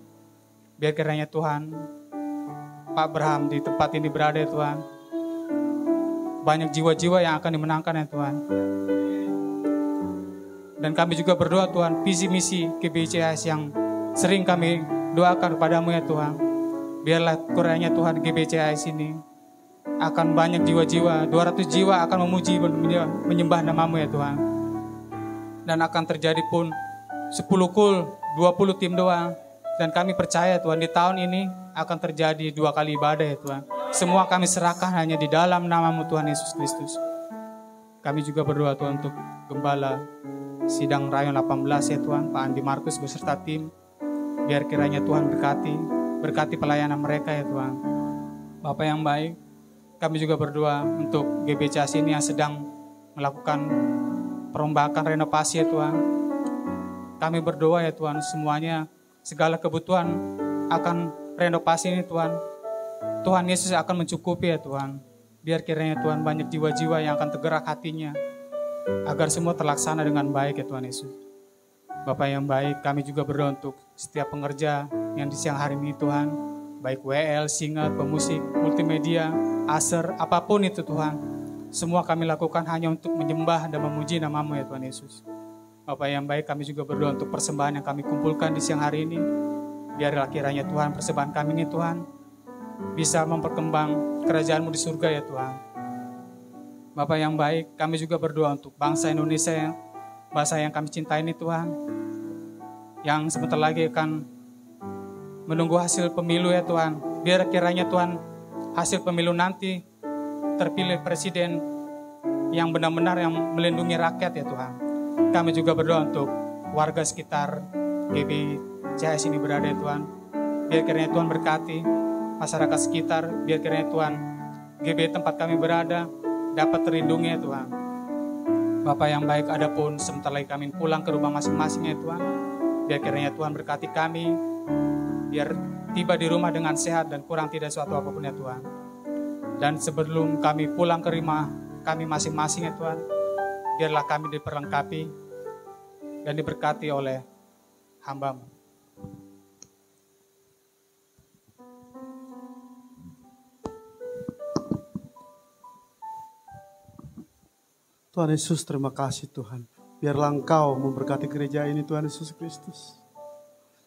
Biar kiranya Tuhan, Pak Abraham di tempat ini berada ya Tuhan. Banyak jiwa-jiwa yang akan dimenangkan ya Tuhan. Dan kami juga berdoa Tuhan, visi misi GBCHS yang sering kami doakan kepadamu ya Tuhan. Biarlah kiranya Tuhan GBCHS ini akan banyak jiwa-jiwa, 200 jiwa akan memuji menyembah namamu ya Tuhan. Dan akan terjadi pun 10 kul, 20 tim doa. Dan kami percaya Tuhan, di tahun ini akan terjadi 2 kali ibadah ya Tuhan. Semua kami serahkan hanya di dalam namamu Tuhan Yesus Kristus. Kami juga berdoa Tuhan untuk Gembala Sidang Rayon 18 ya Tuhan, Pak Andi Markus beserta tim. Biar kiranya Tuhan berkati pelayanan mereka ya Tuhan. Bapak yang baik, kami juga berdoa untuk GBCHS ini yang sedang melakukan perombakan renovasi ya Tuhan. Kami berdoa ya Tuhan, semuanya, segala kebutuhan akan renovasi ini Tuhan. Tuhan Yesus akan mencukupi ya Tuhan. Biar kiranya Tuhan banyak jiwa-jiwa yang akan tergerak hatinya, agar semua terlaksana dengan baik ya Tuhan Yesus. Bapak yang baik, kami juga berdoa untuk setiap pengerja yang di siang hari ini Tuhan, baik WL, singer, pemusik, multimedia, aser, apapun itu Tuhan. Semua kami lakukan hanya untuk menyembah dan memuji namamu ya Tuhan Yesus. Bapak yang baik, kami juga berdoa untuk persembahan yang kami kumpulkan di siang hari ini. Biarlah kiranya Tuhan, persembahan kami ini Tuhan bisa memperkembang kerajaan-Mu di surga ya Tuhan. Bapak yang baik, kami juga berdoa untuk bangsa Indonesia, bangsa yang kami cintai ini Tuhan, yang sebentar lagi akan menunggu hasil pemilu ya Tuhan. Biar kiranya Tuhan, hasil pemilu nanti terpilih presiden yang benar-benar yang melindungi rakyat ya Tuhan. Kami juga berdoa untuk warga sekitar GBCHS ini berada ya Tuhan. Biar kiranya Tuhan berkati masyarakat sekitar, biar kiranya Tuhan GB tempat kami berada dapat terlindungi ya Tuhan. Bapak yang baik, adapun sebentar lagi kami pulang ke rumah masing-masing ya Tuhan. Biar kiranya Tuhan berkati kami, biar tiba di rumah dengan sehat dan kurang tidak suatu apapun ya Tuhan. Dan sebelum kami pulang ke rumah kami masing-masing ya Tuhan, biarlah kami diperlengkapi dan diberkati oleh hamba-Mu. Tuhan Yesus, terima kasih Tuhan. Biarlah Engkau memberkati gereja ini Tuhan Yesus Kristus.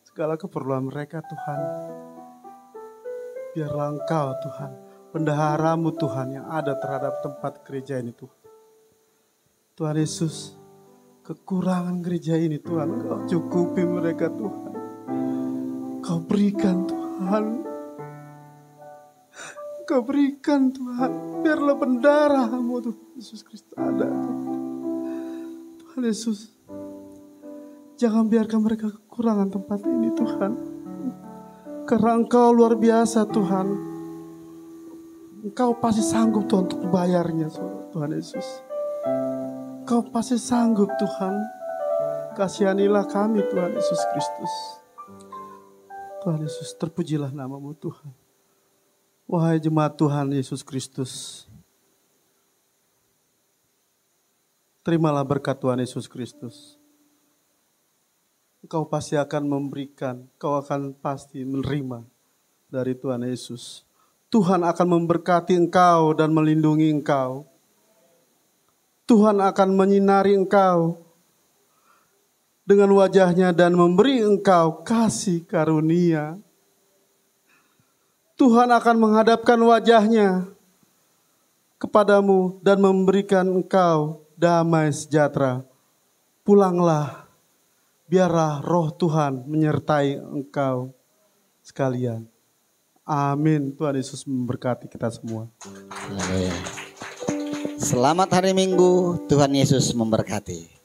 Segala keperluan mereka Tuhan. Biarlah Engkau Tuhan, bendahara-Mu Tuhan yang ada terhadap tempat gereja ini Tuhan. Tuhan Yesus, kekurangan gereja ini Tuhan. Engkau cukupi mereka Tuhan. Kau berikan Tuhan. Kau berikan Tuhan. Biarlah bendera-Mu Tuhan Yesus Kristus ada. Tuhan Yesus, jangan biarkan mereka kekurangan tempat ini Tuhan. Karena Engkau luar biasa Tuhan. Engkau pasti sanggup Tuhan untuk membayarnya Tuhan Yesus. Engkau pasti sanggup Tuhan. Kasihanilah kami Tuhan Yesus Kristus. Tuhan Yesus, terpujilah nama-Mu Tuhan. Wahai jemaat Tuhan Yesus Kristus, terimalah berkat Tuhan Yesus Kristus. Engkau pasti akan memberikan, Engkau akan pasti menerima dari Tuhan Yesus. Tuhan akan memberkati engkau dan melindungi engkau. Tuhan akan menyinari engkau dengan wajahnya dan memberi engkau kasih karunia. Tuhan akan menghadapkan wajahnya kepadamu dan memberikan engkau damai sejahtera. Pulanglah, biarlah roh Tuhan menyertai engkau sekalian. Amin. Tuhan Yesus memberkati kita semua. Selamat hari Minggu, Tuhan Yesus memberkati.